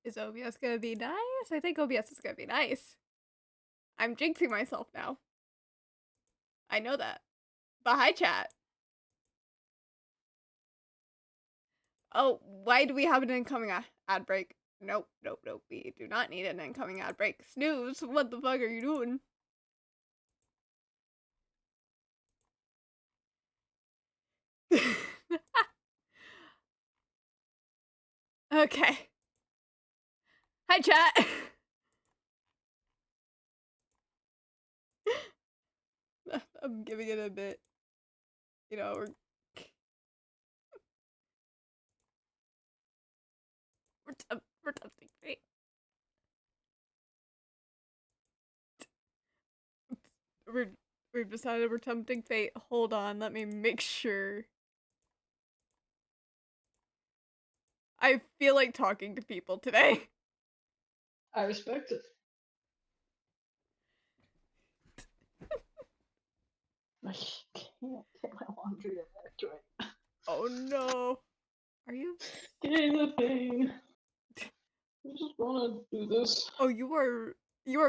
Is OBS gonna be nice? I think OBS is gonna be nice. I'm jinxing myself now. I know that. But hi, chat. Oh, why do we have an incoming ad break? Nope, nope, nope. We do not need an incoming ad break. Snooze, what the fuck are you doing? Okay. Hi, chat. I'm giving it a bit. You know, we're tempting fate. We've decided we're tempting fate. Hold on, let me make sure. I feel like talking to people today. I respect it. I can't get my laundry back right. Oh no. Are you? Getting the thing. I just wanna do this. Oh, you are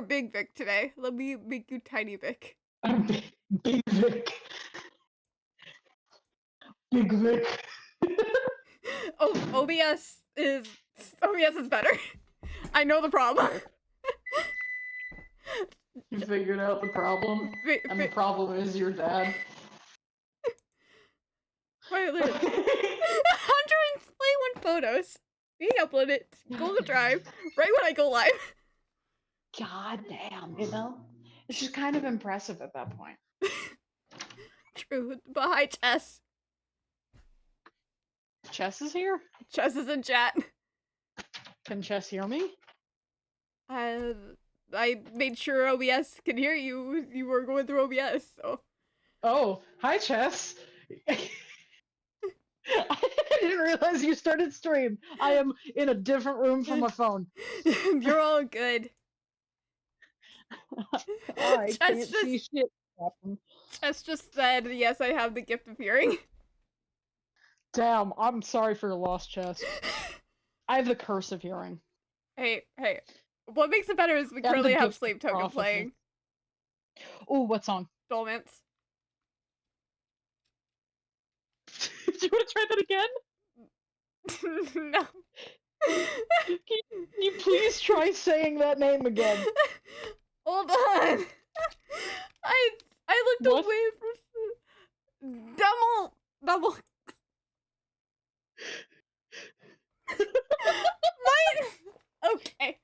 Big Vic today. Let me make you Tiny Vic. I'm Big Vic. Big Vic. Oh, OBS is better. I know the problem. You figured out the problem, and the problem is your dad. Wait, look. 121 photos being uploaded to Google Drive right when I go live. God damn, you know? It's just kind of impressive at that point. True, but hi, Chess. Chess is here? Chess is in chat. Can Chess hear me? I made sure OBS can hear you. You were going through OBS, so. Oh, hi, Chess. I didn't realize you started stream. I am in a different room from my phone. You're all good. I can't see shit. Chess just said, yes, I have the gift of hearing. Damn, I'm sorry for your loss, Chess. I have the curse of hearing. Hey. What makes it better is we currently have Sleep Token playing. Oh, what song? Dolmans. Do you want to try that again? No. Can you please try saying that name again? Hold on. I looked away from double. Okay.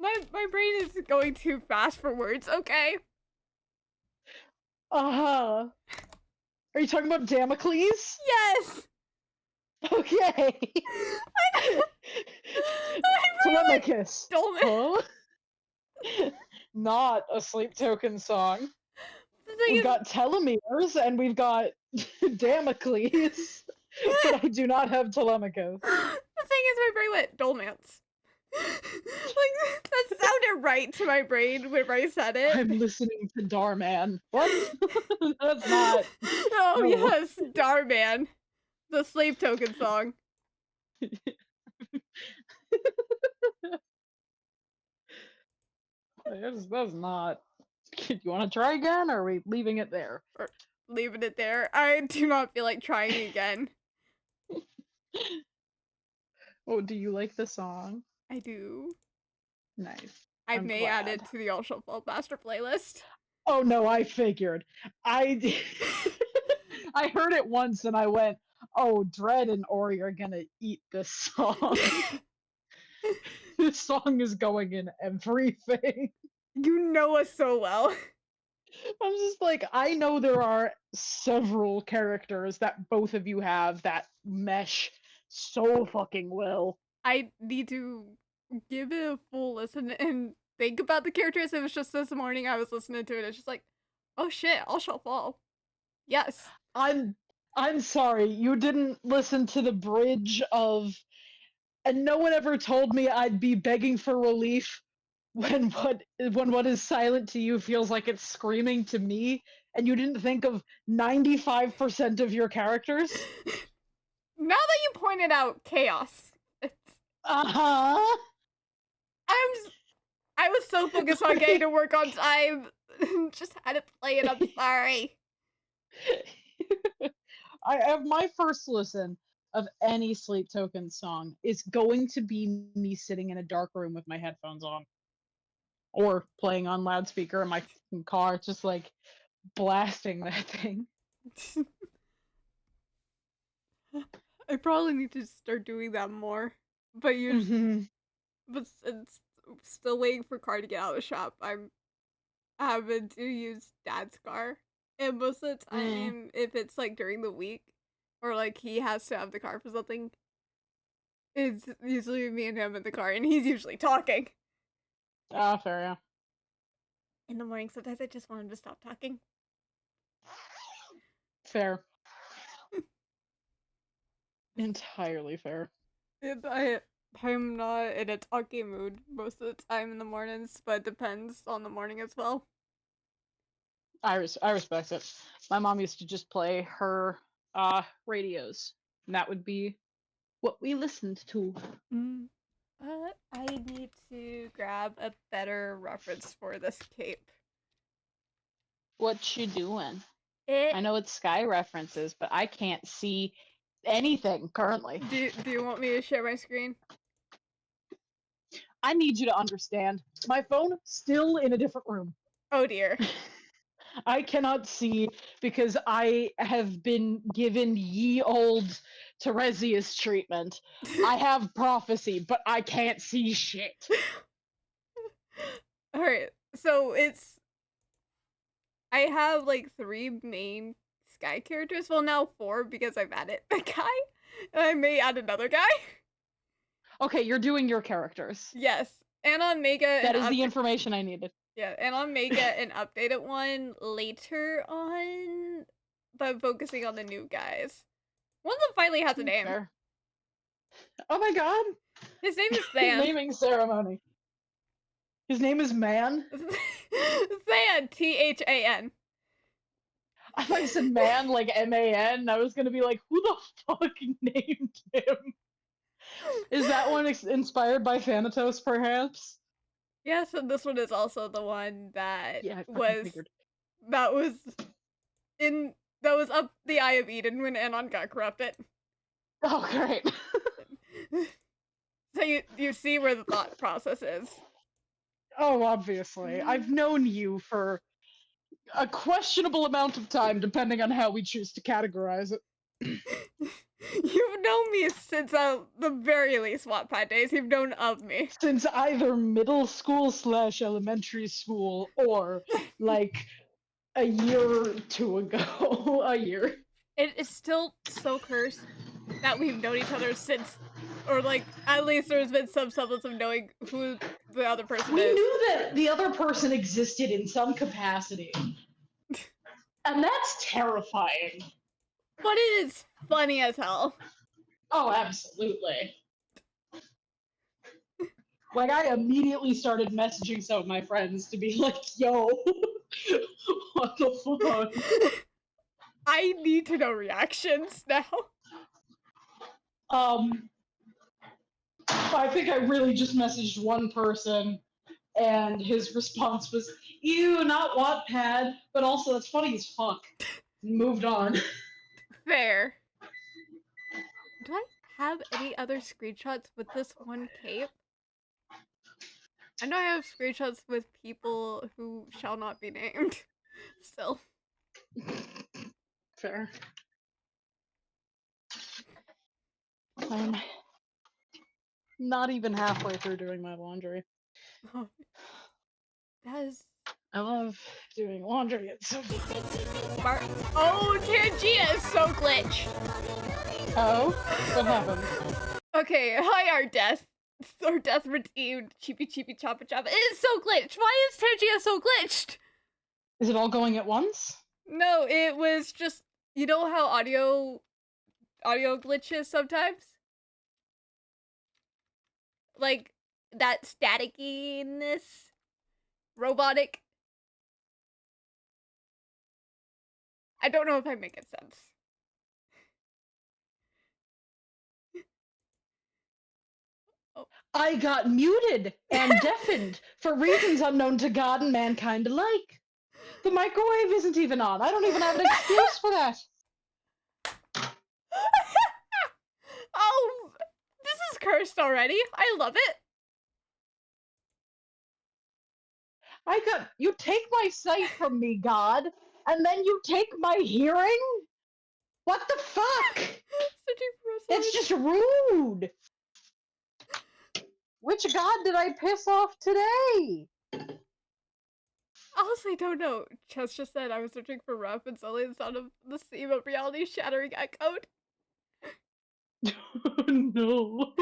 My brain is going too fast for words. Okay. Are you talking about Damocles? Yes. Okay. Telemachus. Dolman. Huh? Not a Sleep Token song. We've got Telomeres and we've got Damocles, but I do not have Telemachus. The thing is, my brain went Dolmans. Like, that sounded right to my brain when I said it. I'm listening to Darman. What? That's not. Oh, no. Yes, Darman. The Sleep Token song. That's not. You want to try again, or are we leaving it there? Or leaving it there. I do not feel like trying again. Oh, do you like the song? I do. Nice. I may add it to the All Shuffle Master playlist. Oh no, I figured. I heard it once and I went, oh, Dread and Ori are gonna eat this song. This song is going in everything. You know us so well. I'm just like, I know there are several characters that both of you have that mesh so fucking well. I need to give it a full listen and think about the characters. It was just this morning I was listening to it. It's just like, oh shit, All Shall Fall. Yes. I'm sorry, you didn't listen to the bridge of, and no one ever told me I'd be begging for relief when what is silent to you feels like it's screaming to me, and you didn't think of 95% of your characters? Now that you pointed out chaos, Uh-huh. I'm s I was so focused on getting to work on time. Just had to play it, I'm sorry. I have my first listen of any Sleep Token song is going to be me sitting in a dark room with my headphones on or playing on loudspeaker in my fucking car, just like blasting that thing. I probably need to start doing that more, but usually, Hmm. but since still waiting for car to get out of the shop, I'm having to use dad's car, and most of the Mm. time, if it's, like, during the week or, like, he has to have the car for something, it's usually me and him in the car, and he's usually talking. Ah, fair, yeah. In the morning, sometimes I just want him to stop talking. Fair. Entirely fair. And I'm not in a talking mood most of the time in the mornings, but it depends on the morning as well. I respect it. My mom used to just play her radios, and that would be what we listened to. Mm. I need to grab a better reference for this cape. What you doing? It I know it's Sky references, but I can't see anything currently. do you want me to share my screen? I need you to understand. My phone still in a different room. Oh dear. I cannot see because I have been given ye old Teresias treatment. I have prophecy, but I can't see shit. All right. So it's I have like three main Sky characters. Well, now four because I've added a guy, and I may add another guy. Okay, you're doing your characters. Yes, and on Mega and That is up. the information I needed. Yeah, and I may get an updated one later on, but focusing on the new guys. One of them finally has a name. Fair. Oh my god! His name is Than. Naming ceremony. His name is Man. Than, Than. I thought you said man like MAN. I was gonna be like, who the fuck named him? Is that one inspired by Thanatos, perhaps? Yes, and this one is also the one that Yeah, I fucking was figured. that was in that was up the Eye of Eden when Anon got corrupted. Oh, great. So you see where the thought process is. Oh, obviously. I've known you for a questionable amount of time, depending on how we choose to categorize it. You've known me since the very least Wattpad days. You've known of me. Since either middle school slash elementary school or like a year or two ago. A year. It is still so cursed that we've known each other since, or like at least there's been some semblance of knowing who the other person We is. knew that the other person existed in some capacity. And that's terrifying. But it is funny as hell. Oh, absolutely. Like, I immediately started messaging some of my friends to be like, yo, what the fuck? I need to know reactions now. Um, I think I really just messaged one person, and his response was, ew, not Wattpad, but also that's funny as fuck. Moved on. Fair. Do I have any other screenshots with this one cape? I know I have screenshots with people who shall not be named. Still. Fair. I'm not even halfway through doing my laundry. Oh, that is I love doing laundry. It's so Bar- Oh, Tangia is so glitch. Oh, what happened? Okay, hi, our death. Our death redeemed. Cheepy cheepy choppa choppa. It is so glitched. Why is Tangia so glitched? Is it all going at once? No, it was just you know how audio glitches sometimes? Like that staticiness? Robotic? I don't know if I'm making sense. I got muted and deafened for reasons unknown to God and mankind alike. The microwave isn't even on. I don't even have an excuse for that. Oh, this is cursed already. I love it. You take my sight from me, God, and then you take my hearing? What the fuck? Searching for a It's sign. just rude. Which God did I piss off today? Honestly, don't know. Chess just said I was searching for ref and suddenly the sound of the seam of reality shattering echoed. No.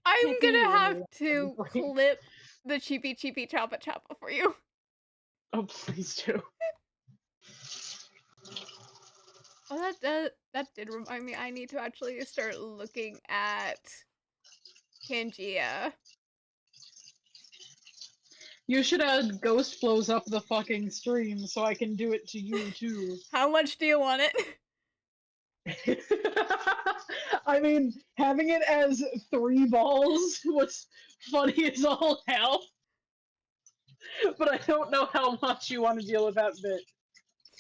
I'm Pity gonna have really to great. clip the cheepy cheepy choppa choppa for you. Oh, please do. Oh, that did remind me. I need to actually start looking at Pangea. You should add ghost flows up the fucking stream so I can do it to you too. How much do you want it? I mean, having it as 3 balls was funny as all hell. But I don't know how much you want to deal with that bit.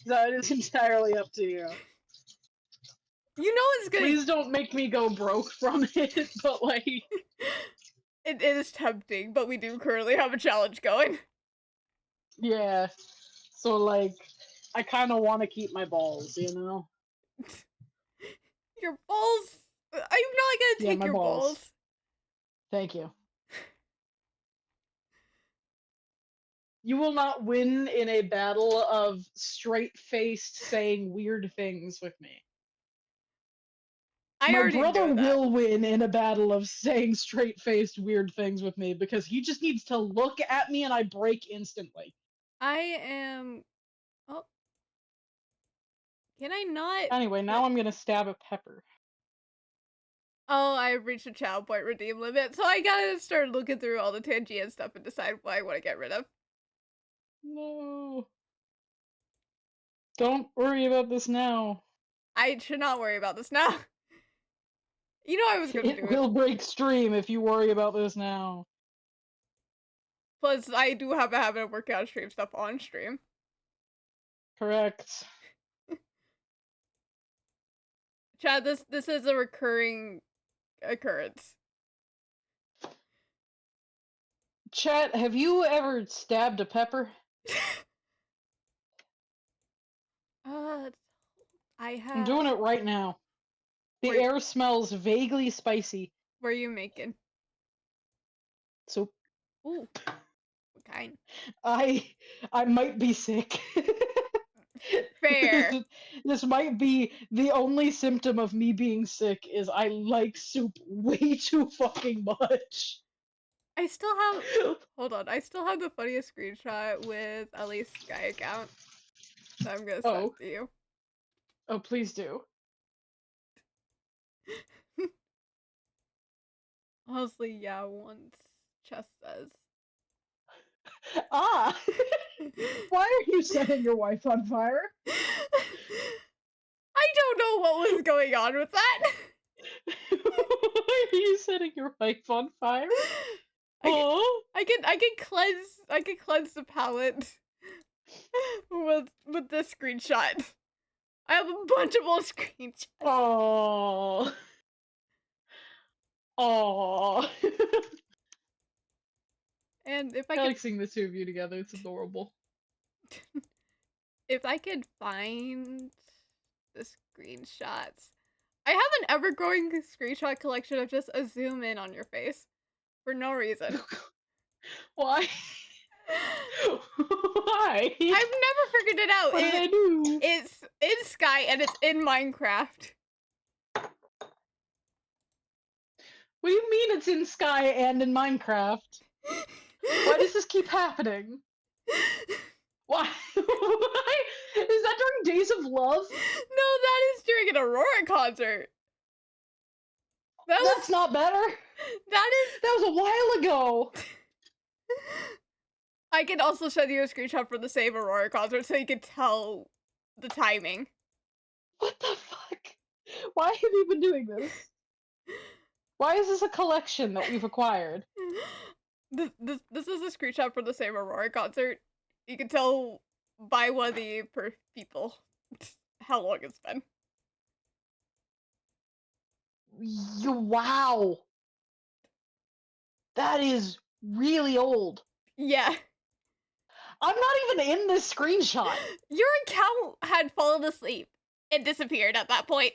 That is entirely up to you. You know it's gonna. Please don't make me go broke from it, but like. It is tempting, but we do currently have a challenge going. Yeah. So, like, I kind of want to keep my balls, you know? Your balls. I'm not gonna Yeah, take my your balls. balls. Thank you. You will not win in a battle of straight-faced saying weird things with me. I My already brother know that. will win in a battle of saying straight-faced weird things with me because he just needs to look at me and I break instantly. I am. Oh, can I not? Anyway, now I'm gonna stab a pepper. Oh, I've reached a child point redeem limit, so I gotta start looking through all the Tangian stuff and decide what I want to get rid of. No. Don't worry about this now. I should not worry about this now. You know I was gonna do It it. will break stream if you worry about this now. Plus, I do have a habit of working on stream stuff on stream. Correct. Chad, this is a recurring occurrence. Chat, have you ever stabbed a pepper? I I'm have. doing it right now. The Where, air smells vaguely spicy. where are you making? So Ooh, what kind? I might be sick. Fair. This might be the only symptom of me being sick is I like soup way too fucking much. I still have. Hold on. I still have the funniest screenshot with Ellie's Sky account that I'm gonna send Oh. to you. Oh, please do. Honestly, yeah, once Chess says. Ah! Why are you setting your wife on fire? I don't know what was going on with that. Why are you setting your wife on fire? Oh, I can cleanse the palette with this screenshot. I have a bunch of old screenshots. oh, oh. And if I I could like seeing the two of you together. It's adorable. if I could find the screenshots. I have an ever-growing screenshot collection of just a zoom in on your face. For no reason. Why? Why? I've never figured it out. What did I do? It's in Sky and it's in Minecraft. What do you mean it's in Sky and in Minecraft? Why does this keep happening? Why? Why? Is that during Days of Love? No, that is during an Aurora concert. That's not better. That was a while ago. I can also send you a screenshot for the same Aurora concert so you can tell the timing. What the fuck? Why have you been doing this? Why is this a collection that we've acquired? This is a screenshot from the same Aurora concert. You can tell by one of the people how long it's been. Wow. That is really old. Yeah. I'm not even in this screenshot. Your account had fallen asleep and disappeared at that point.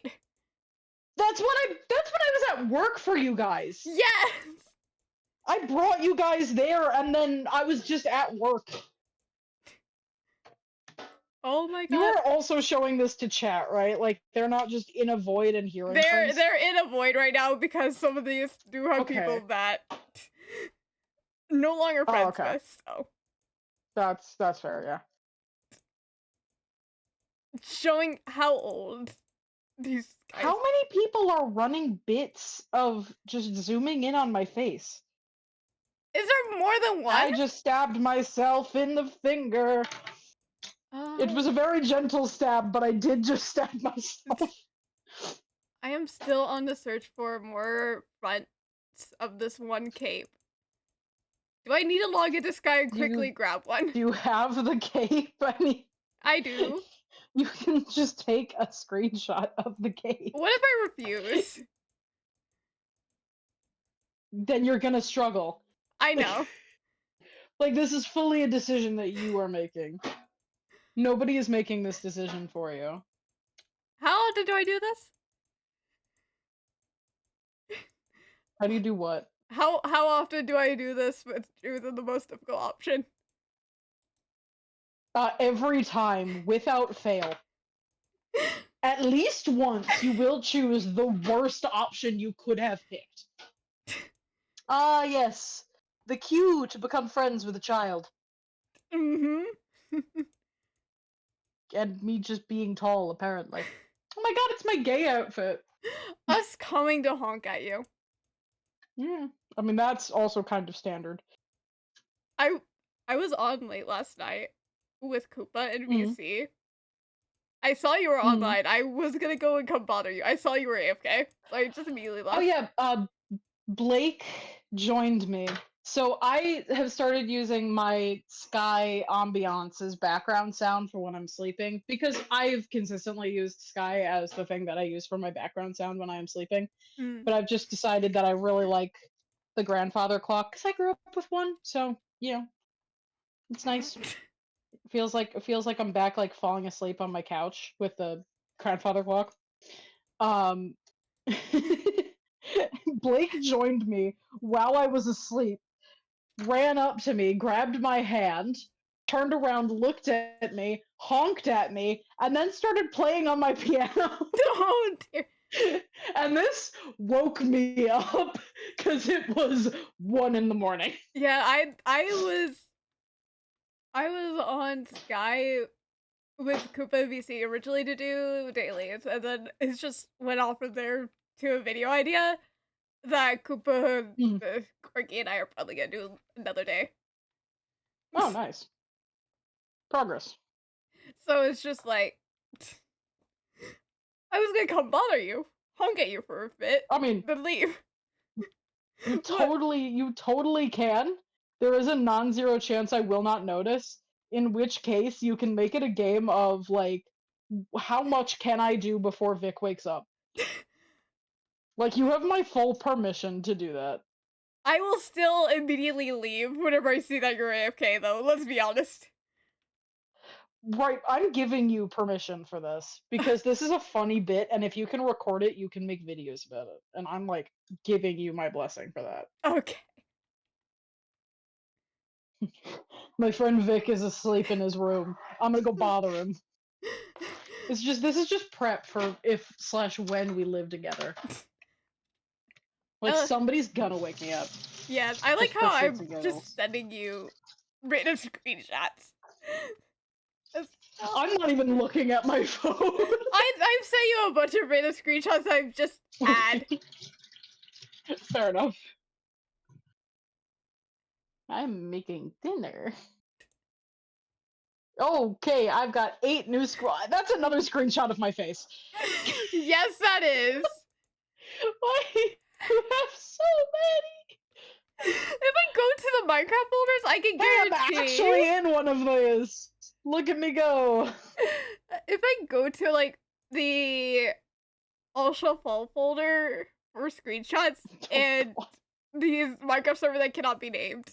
That's when I was at work for you guys. Yes. I brought you guys there and then I was just at work. Oh my You god. are also showing this to chat, right? Like they're not just in a void and hearing things. They're in a void right now because some of these do have people Okay. that no longer Oh, friends okay. with, so That's fair, yeah. showing how old these guys. How many people are running bits of just zooming in on my face? Is there more than one? I just stabbed myself in the finger. It was a very gentle stab, but I did just stab myself. I am still on the search for more fronts of this one cape. Do I need to log into Sky and quickly grab one? Do you have the cape? I mean, I do. you can just take a screenshot of the cape. What if I refuse? Then you're gonna struggle. I know. Like, this is fully a decision that you are making. Nobody is making this decision for you. How often do I do this? How do you do what? How often do I do this with choosing the most difficult option? Every time, without fail. At least once, you will choose the worst option you could have picked. Ah, yes. The cue to become friends with a child. Mm-hmm. And me just being tall, apparently. Oh my god, it's my gay outfit. Us coming to honk at you. Yeah. I mean, that's also kind of standard. I was on late last night with Koopa and VC. I saw you were online. I was gonna go and come bother you. I saw you were AFK, so I just immediately left. Oh yeah, Blake joined me. So I have started using my Sky ambiance as background sound for when I'm sleeping because I've consistently used Sky as the thing that I use for my background sound when I am sleeping. But I've just decided that I really like the grandfather clock because I grew up with one. So it's nice. It feels like I'm back, like falling asleep on my couch with the grandfather clock. Blake joined me while I was asleep, ran up to me, grabbed my hand, turned around, looked at me, honked at me, and then started playing on my piano. Oh dear. And this woke me up because it was 1 in the morning. Yeah, I was on Sky with Koopa VC originally to do dailies, and then it just went off from there to a video idea that Koopa, Corky, and I are probably gonna do another day. Oh, nice. Progress. So it's just like, I was gonna come bother you, honk at you for a bit, I mean, then leave. you totally can. There is a non-zero chance I will not notice, in which case you can make it a game of, like, how much can I do before Vic wakes up? Like, you have my full permission to do that. I will still immediately leave whenever I see that you're AFK, though, let's be honest. Right, I'm giving you permission for this, because this is a funny bit, and if you can record it, you can make videos about it. And I'm, like, giving you my blessing for that. Okay. My friend Vic is asleep in his room. I'm gonna go bother him. This is just prep for if/when we live together. Like, somebody's gonna wake me up. Yeah, I like Just for how shits I'm and giggles. just sending you random screenshots. I'm not even looking at my phone. I've sent you a bunch of random screenshots I've just had. Fair enough. I'm making dinner. Okay, I've got 8 new that's another screenshot of my face. Yes, that is. Why? You have so many. If I go to the Minecraft folders, I can Hey, I'm guarantee. actually in one of those. Look at me go. If I go to like the Ultra Fall folder for screenshots and these Minecraft server that cannot be named,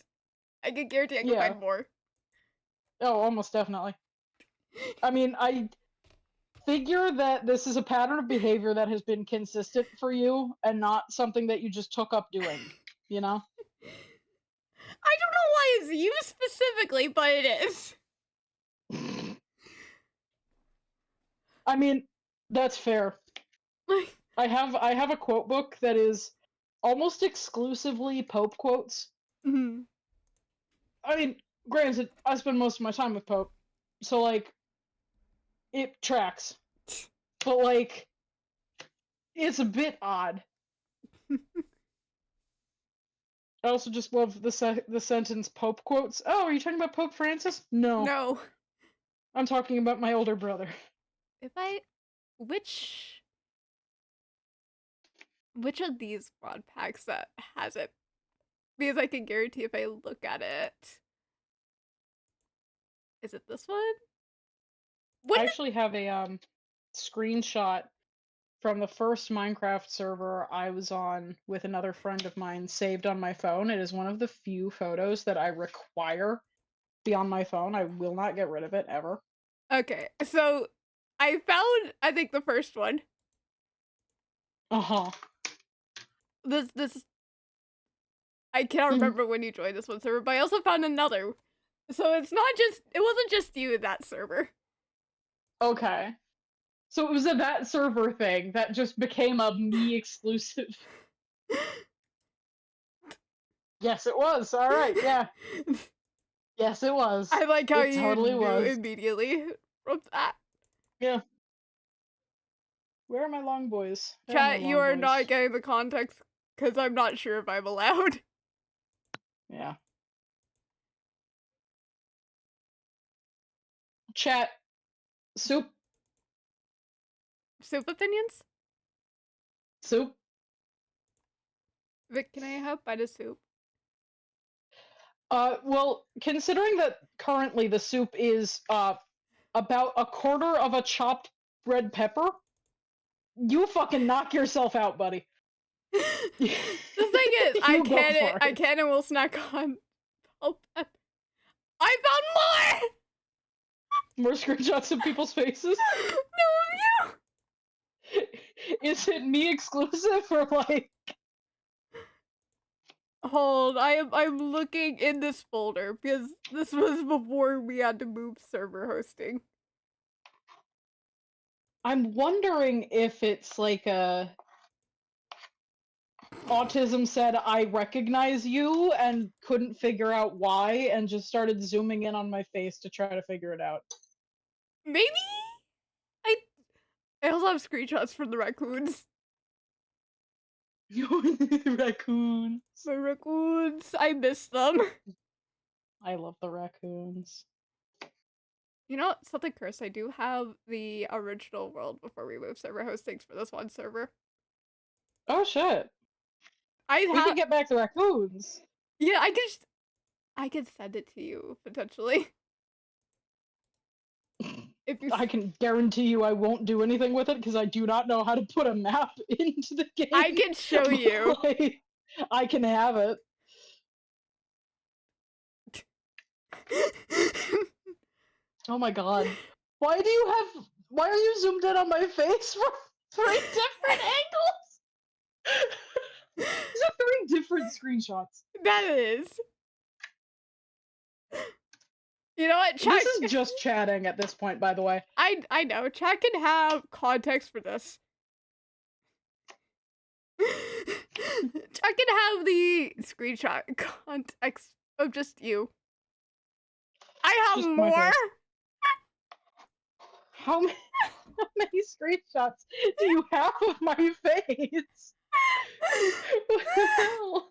I can guarantee I can Yeah. find more. Oh, almost definitely. I mean, I figure that this is a pattern of behavior that has been consistent for you and not something that you just took up doing, you know? I don't know why it's you specifically, but it is. I mean, that's fair. Like, I have a quote book that is almost exclusively Pope quotes. mhm. I mean, granted, I spend most of my time with Pope, so like it tracks. But like it's a bit odd. I also just love the sentence Pope quotes. Oh, are you talking about Pope Francis? No, No. I'm talking about my older brother. If I which which of these fraud packs that has it? Because I can guarantee if I look at it. Is it this one? I Wouldn't actually have a screenshot from the first Minecraft server I was on with another friend of mine saved on my phone. It is one of the few photos that I require be on my phone. I will not get rid of it ever. Okay, so I found I think the first one. Uh-huh. This I can't Mhm. remember when you joined this one server, but I also found another. So it wasn't just you in that server. Okay. So it was a that server thing that just became a me exclusive. Yes, it was. All right. Yeah. Yes, it was. I like how It you totally knew was. immediately from that. Yeah. Where are my long boys? There are my Chat, you long are not boys. getting the context because I'm not sure if I'm allowed. Yeah. Chat. Soup. Soup opinions? Soup. Vic, can I have bite of soup? Well, considering that currently the soup is about a quarter of a chopped red pepper, you fucking knock yourself out, buddy. The thing is, You go for I it. can and will snack on. Oh, I found more. More screenshots of people's faces. No of Is it me exclusive or like? you. Hold, I'm looking in this folder because this was before we had to move server hosting. I'm wondering if it's like a autism said I recognize you and couldn't figure out why and just started zooming in on my face to try to figure it out. Maybe I I also have screenshots from the raccoons. Raccoons. My raccoons, I miss them. I love the raccoons. You know, something cursed. I do have the original world before we move server hostings for this one server. Oh shit. I We have, can get back the raccoons. yeah, I could send it to you potentially if you. I can guarantee you I won't do anything with it because I do not know how to put a map into the I game. can show you. But, like, I can have it. Oh my god. Why do you have why are you zoomed in on my face from three different angles? These are three different screenshots. That is. You know what? This Chat. is just chatting at this point, by the way. I know. Chat can have context for this. Chat can have the screenshot context of just you. I have Just my more. face. How many, how many screenshots do you have of my face? What the hell?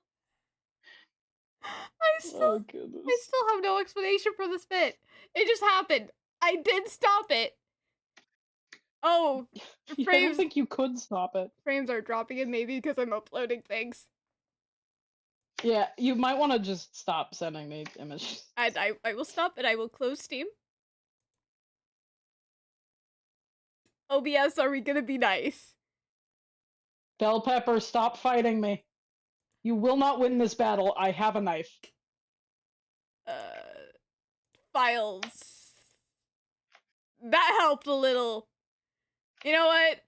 I still Oh I goodness. still have no explanation for this bit. It just happened. I did stop it. Oh, I don't frames think you could stop it. frames are dropping and maybe because I'm uploading things. Yeah, you might want to just stop sending me images. And I will stop and I will close Steam. OBS, are we gonna be nice? Bell Pepper, stop fighting me. You will not win this battle. I have a knife. Uh, files. That helped a little. You know what?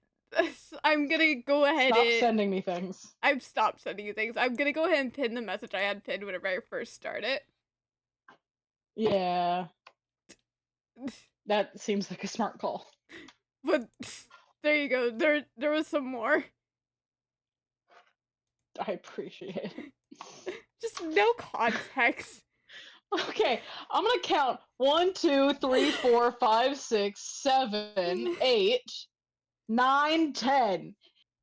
I'm gonna go ahead Stop and sending me things. I've stopped sending you things. I'm gonna go ahead and pin the message I had pinned whenever I first started. Yeah, that seems like a smart call. But there you go. There was some more. I appreciate it. Just no context. Okay, I'm gonna count 1, 2, 3, 4, 5, 6, 7, 8, 9, 10.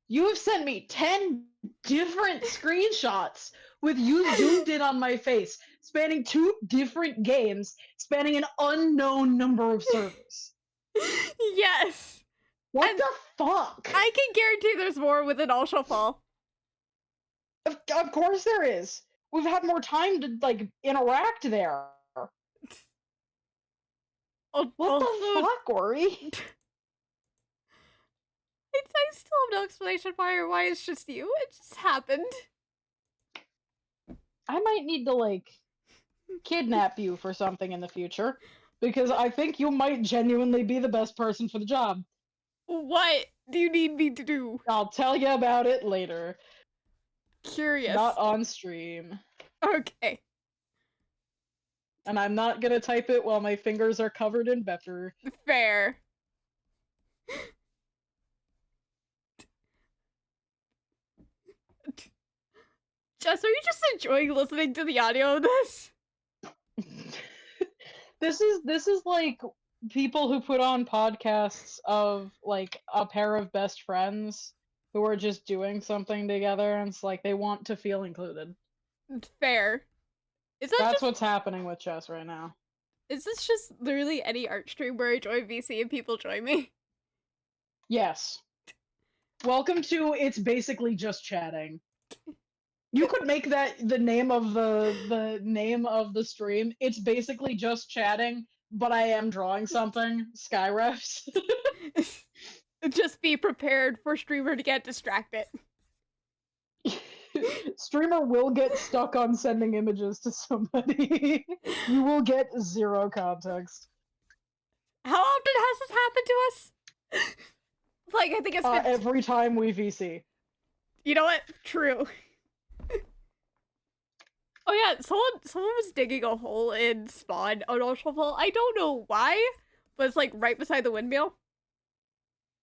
You have sent me 10 different screenshots with you zoomed in on my face, spanning 2 different games, spanning an unknown number of servers. Yes. What And the fuck? I can guarantee there's more with an All Shall Fall. Of course there is. We've had more time to like interact there. What the fuck, Ori? I still have no explanation why it's just you. It just happened. I might need to like kidnap you for something in the future because I think you might genuinely be the best person for the job. What do you need me to do? I'll tell you about it later. Curious. Not on stream. Okay. And I'm not gonna type it while my fingers are covered in pepper. Fair. Jess, are you just enjoying listening to the audio of this? This is like people who put on podcasts of like a pair of best friends who are just doing something together and it's like they want to feel included. Fair. That's what's happening with Chess right now. Is this just literally any art stream where I join VC and people join me? Yes. Welcome to It's Basically Just Chatting. You could make that the name of the name of the stream. It's basically just chatting, but I am drawing something. Skyrefs. Just be prepared for streamer to get distracted. Streamer will get stuck on sending images to somebody. You will get zero context. How often has this happened to us? Like, I think it's been every time we VC. You know what? True. Oh yeah, someone was digging a hole in spawn on All Shall Fall. I don't know why, but it's like right beside the windmill.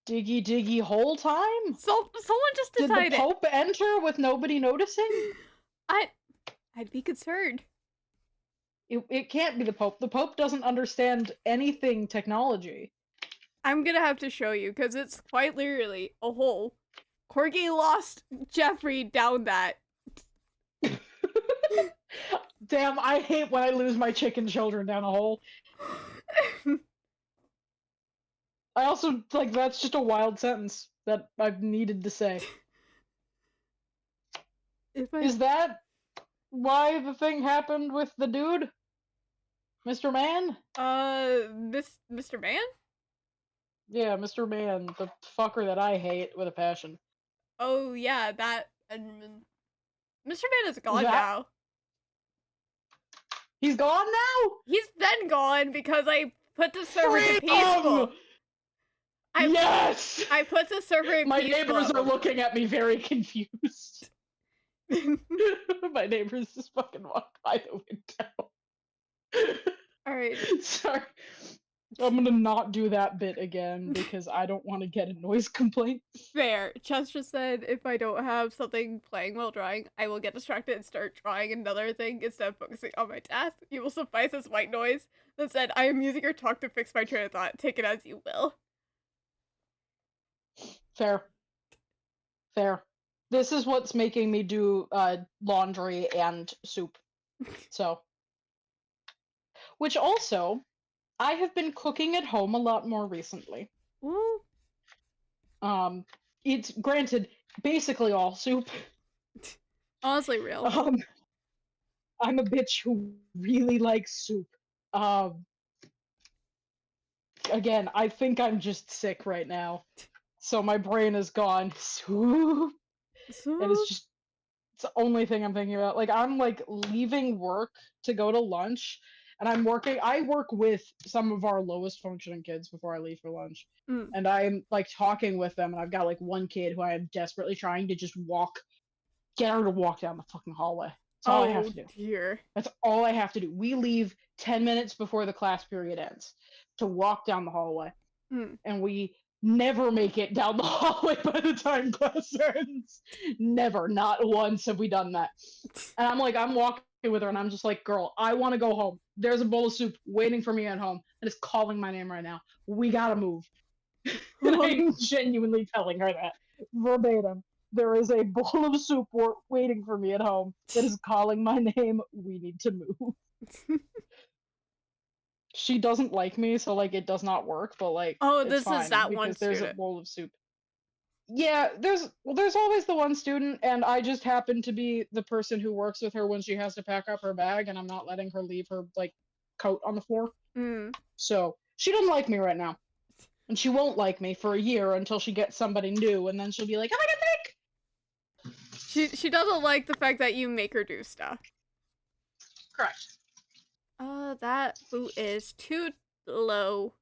Diggy hole time? So someone just decided. Did the Pope enter with nobody noticing? I'd be concerned. It can't be the Pope. The Pope doesn't understand anything technology. I'm gonna have to show you, because it's quite literally a hole. Corgi lost Jeffrey down that. Damn, I hate when I lose my chicken children down a hole. I also, like, that's just a wild sentence that I've needed to say. Is that why the thing happened with the dude? Mr. Man? Mr. Man? Yeah, Mr. Man, the fucker that I hate with a passion. Oh, yeah, that, and Mr. Man is gone now. He's gone now? He's been gone because I put the server to peaceful. Yes! I put the server in My peaceful. neighbors are looking at me very confused. My neighbors just fucking walk by the window. Alright. Sorry. I'm gonna not do that bit again because I don't want to get a noise complaint. Fair. Chess just said if I don't have something playing while drawing, I will get distracted and start drawing another thing instead of focusing on my task. You will suffice as white noise. That said, I am using your talk to fix my train of thought. Take it as you will. Fair. Fair. This is what's making me do laundry and soup. So. Which also, I have been cooking at home a lot more recently. Ooh. Um, it's granted basically all soup. Honestly, real. Um, I'm a bitch who really likes soup. Um, again, I think I'm just sick right now, so my brain is gone. Soup, and So, it's the only thing I'm thinking about. Like I'm like leaving work to go to lunch, and I work with some of our lowest functioning kids before I leave for lunch. mm. And I'm like talking with them, and I've got like one kid who I am desperately trying to just get her to walk down the fucking hallway. That's all I have Oh to do. dear. That's all I have to do. We leave 10 minutes before the class period ends to walk down the hallway, Mm. and we never make it down the hallway by the time class ends. Never, not once have we done that. And I'm walking with her, and I'm just like, girl, I want to go home. There's a bowl of soup waiting for me at home, and it's calling my name right now. We gotta move. And I'm genuinely telling her that verbatim. There is a bowl of soup waiting for me at home that is calling my name. We need to move. She doesn't like me, so like it does not work, but like Oh, it's this is fine that one because there's a student. bowl of soup. Yeah, there's always the one student, and I just happen to be the person who works with her when she has to pack up her bag, and I'm not letting her leave her like coat on the floor. Mm. So she doesn't like me right now, and she won't like me for a year until she gets somebody new, and then she'll be like, "Oh my god, Nick!" She doesn't like the fact that you make her do stuff. Correct. That boot is too low.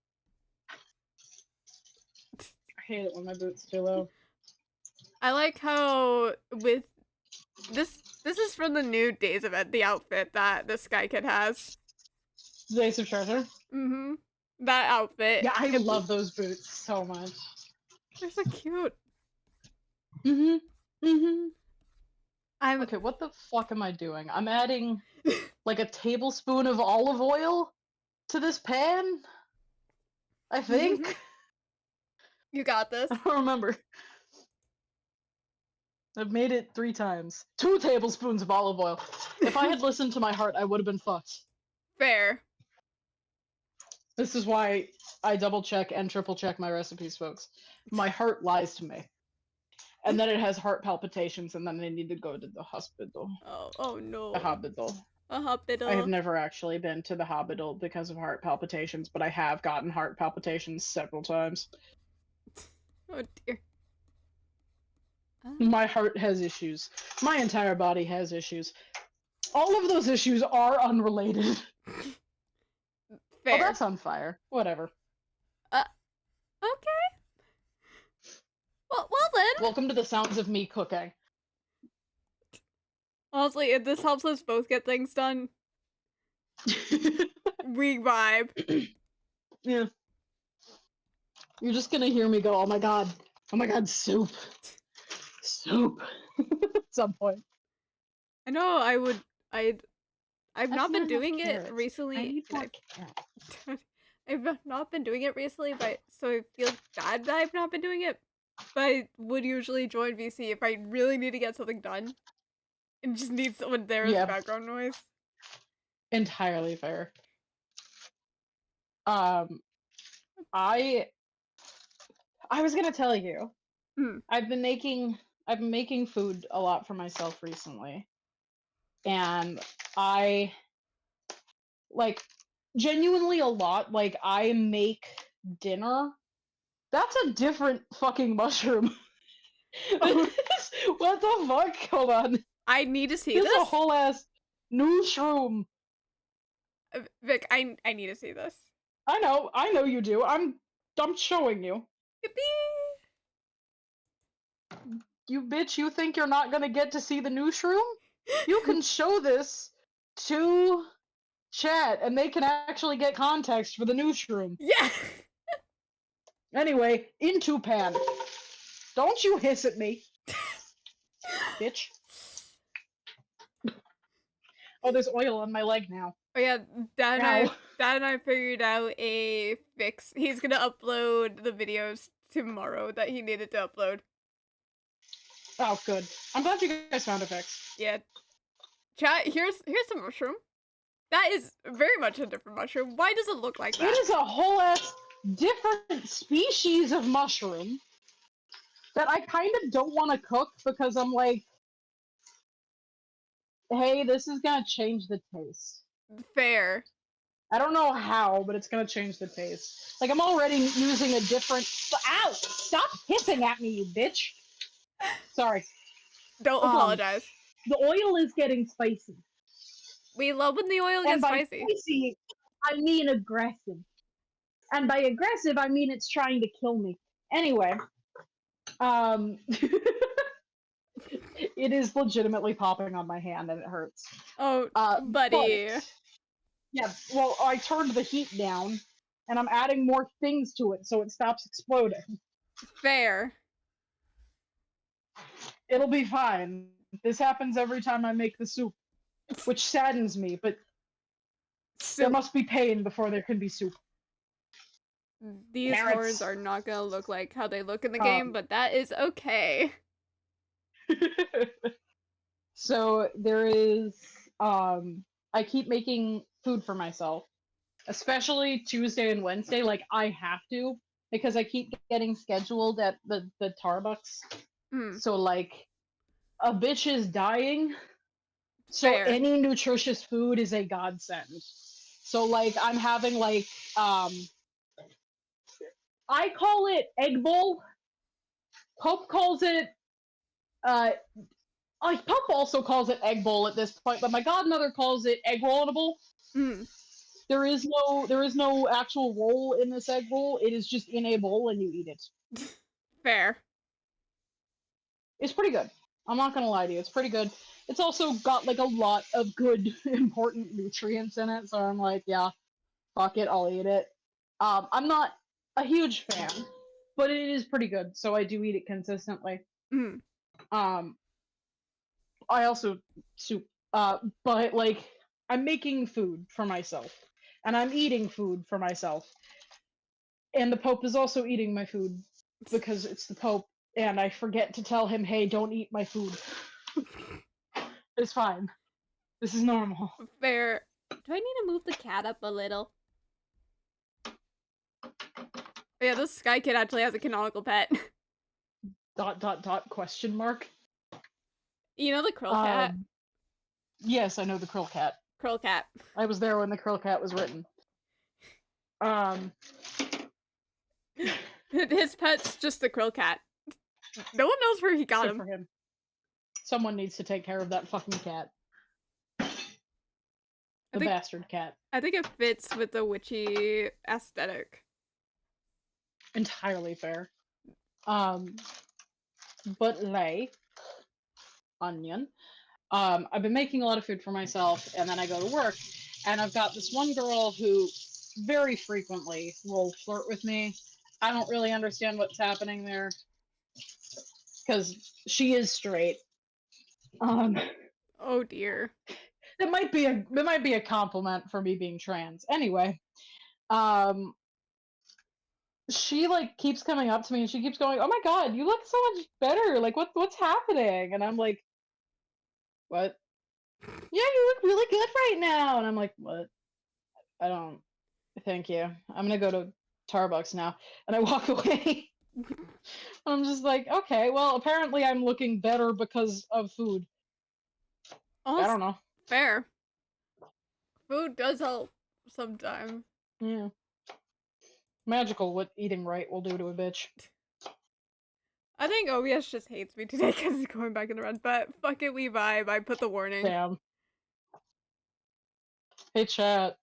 I hate it when my boot's too low. I like how with this is from the new Days event, the outfit that the skykid has. Days of Treasure. Mm-hmm. That outfit. Yeah, I love those boots so much. They're so cute. Mhm. Mhm. I'm Okay, what the fuck am I doing? I'm adding like a tablespoon of olive oil to this pan, I think. You got this. I don't remember. I've made it 3 times. 2 tablespoons of olive oil. If I had listened to my heart, I would have been fucked. Fair. This is why I double check and triple check my recipes, folks. My heart lies to me. And then it has heart palpitations, and then I need to go to the hospital. Oh The no. hospital. A I have hospital. never actually been to the hospital because of heart palpitations, but I have gotten heart palpitations several times. Oh dear. My heart has issues. My entire body has issues. All of those issues are unrelated. Oh, Fair. that's on fire. Whatever. Okay. Well then. Welcome to the sounds of me cooking. Honestly, if this helps us both get things done, we vibe. Yeah. You're just gonna hear me go, oh my god, soup. Soup. At some point. I know I've not been doing it I recently. need more carrots. I've not been doing it recently, but so I feel bad that I've not been doing it. But I would usually join VC if I really need to get something done and just need someone there as Yeah. background noise. Entirely fair. I was gonna tell you. Hmm. I've been making food a lot for myself recently. And I like genuinely a lot. Like I make dinner. That's a different fucking mushroom. Oh, What the fuck? Hold on. I need to see There's a this. whole ass new shroom. Vic, I need to see this. I know you do. I'm showing you. Yippee! You bitch, you think you're not gonna get to see the new shroom? You can show this to chat and they can actually get context for the new shroom. Yeah. Anyway, into pan. Don't you hiss at me, bitch. Oh, there's oil on my leg now. Oh yeah, Dad Ow. and I figured out a fix. He's gonna upload the videos tomorrow that he needed to upload. Oh, good. I'm glad you guys found a fix. Yeah. Chat, here's the mushroom. That is very much a different mushroom. Why does it look like that? It is a whole ass different species of mushroom. that I kind of don't want to cook because I'm like, hey, this is gonna change the taste. Fair. I don't know how, but it's gonna change the taste. Like I'm already using a different. Ow! Stop hissing at me, you bitch. Sorry. Don't Um, apologize. the oil is getting spicy, We love when the oil and gets by spicy. spicy, I mean aggressive. And by aggressive, I mean it's trying to kill me. Anyway, um, it is legitimately popping on my hand, and it hurts. Oh, But buddy. yeah, well, I turned the heat down, and I'm adding more things to it so it stops exploding. Fair. It'll be fine. This happens every time I make the soup, which saddens me, but there Soup. must be pain before there can be soup. These horns Carrots. are not gonna look like how they look in the game, Um, but that is okay. so there is, I keep making food for myself, especially Tuesday and Wednesday. Like, I have to, because I keep getting scheduled at the Tarbucks. Hmm. So, like, a bitch is dying. So Fair. any nutritious food is a godsend. So like I'm having like um I call it egg bowl. Pope calls it uh Pope also calls it egg bowl at this point, but my godmother calls it egg rollable. Hmm. There is no actual roll in this egg roll. It is just in a bowl and you eat it. Fair. It's pretty good. I'm not gonna lie to you, it's pretty good. It's also got like a lot of good important nutrients in it, so I'm like, yeah, fuck it, I'll eat it. I'm not a huge fan, but it is pretty good, so I do eat it consistently. Hmm. Um, I also soup, but like I'm making food for myself, and I'm eating food for myself, and the Pope is also eating my food because it's the Pope, and I forget to tell him, hey, don't eat my food. It's fine. This is normal. Fair. Do I need to move the cat up a little? Oh, yeah, this Sky Kid actually has a canonical pet. Dot dot dot question mark. You know the Krill Cat? Um, yes, I know the Krill Cat. Krill Cat. I was there when the Krill Cat was written. Um, His pet's just the Krill Cat. No one knows where he got good him. for him. Someone needs to take care of that fucking cat. I The think bastard cat. I think it fits with the witchy aesthetic. Entirely fair. Um, but like onion. I've been making a lot of food for myself, and then I go to work, and I've got this one girl who very frequently will flirt with me. I don't really understand what's happening there because she is straight. Um, Oh dear. it might be a compliment for me being trans. Anyway, um, she like keeps coming up to me and she keeps going, "Oh my god, you look so much better! Like what's happening?" And I'm like, "What? Yeah, you look really good right now." And I'm like, "What? I don't. Thank you. I'm gonna go to Starbucks now." And I walk away. I'm just like, okay, well, apparently I'm looking better because of food. I Almost don't know. fair. Food does help sometimes. Yeah, magical what eating right will do to a bitch. I think OBS just hates me today because he's going back in the run, but fuck it, we vibe. I put the warning. Damn. Hey, chat.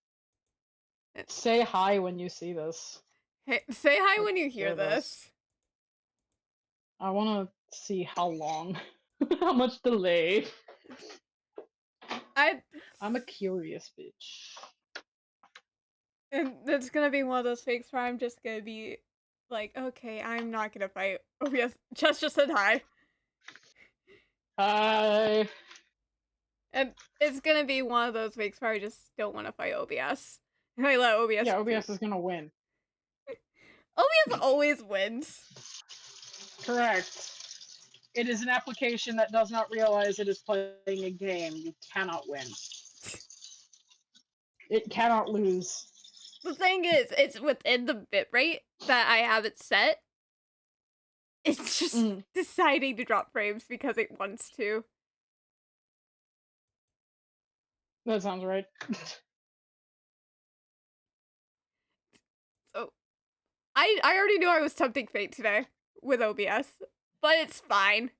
Say hi when you see this. Hey, say hi Or when you hear hear this. this. I want to see how long, how much delay. I I'm a curious bitch. and it's gonna be one of those fakes where I'm just gonna be like, okay, I'm not gonna fight. OBS just said hi. Hi. And it's gonna be one of those weeks where I just don't want to fight OBS. And I let OBS. Yeah, OBS is gonna win. OBS always wins. Correct. It is an application that does not realize it is playing a game. You cannot win. It cannot lose. The thing is, it's within the bitrate that I have it set. It's just Mm, deciding to drop frames because it wants to. that sounds right. So I already knew I was tempting fate today with OBS, but it's fine.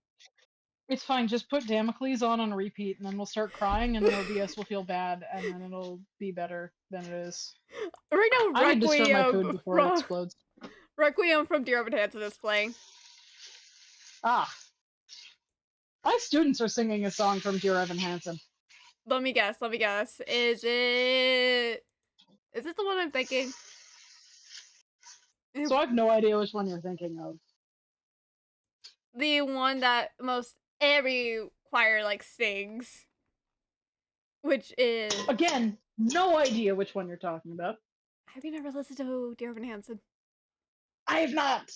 It's fine. Just put Damocles on repeat, and then we'll start crying, and then OBS will feel bad, and then it'll be better than it is. Right now, I need to start my food before it explodes. Requiem from Dear Evan Hansen is playing. Ah, my students are singing a song from Dear Evan Hansen. Let me guess. Is it the one I'm thinking? So I have no idea which one you're thinking of. The one that most every choir like sings, which is. Again, no idea which one you're talking about. Have you never listened to Dear Evan Hansen? I have not.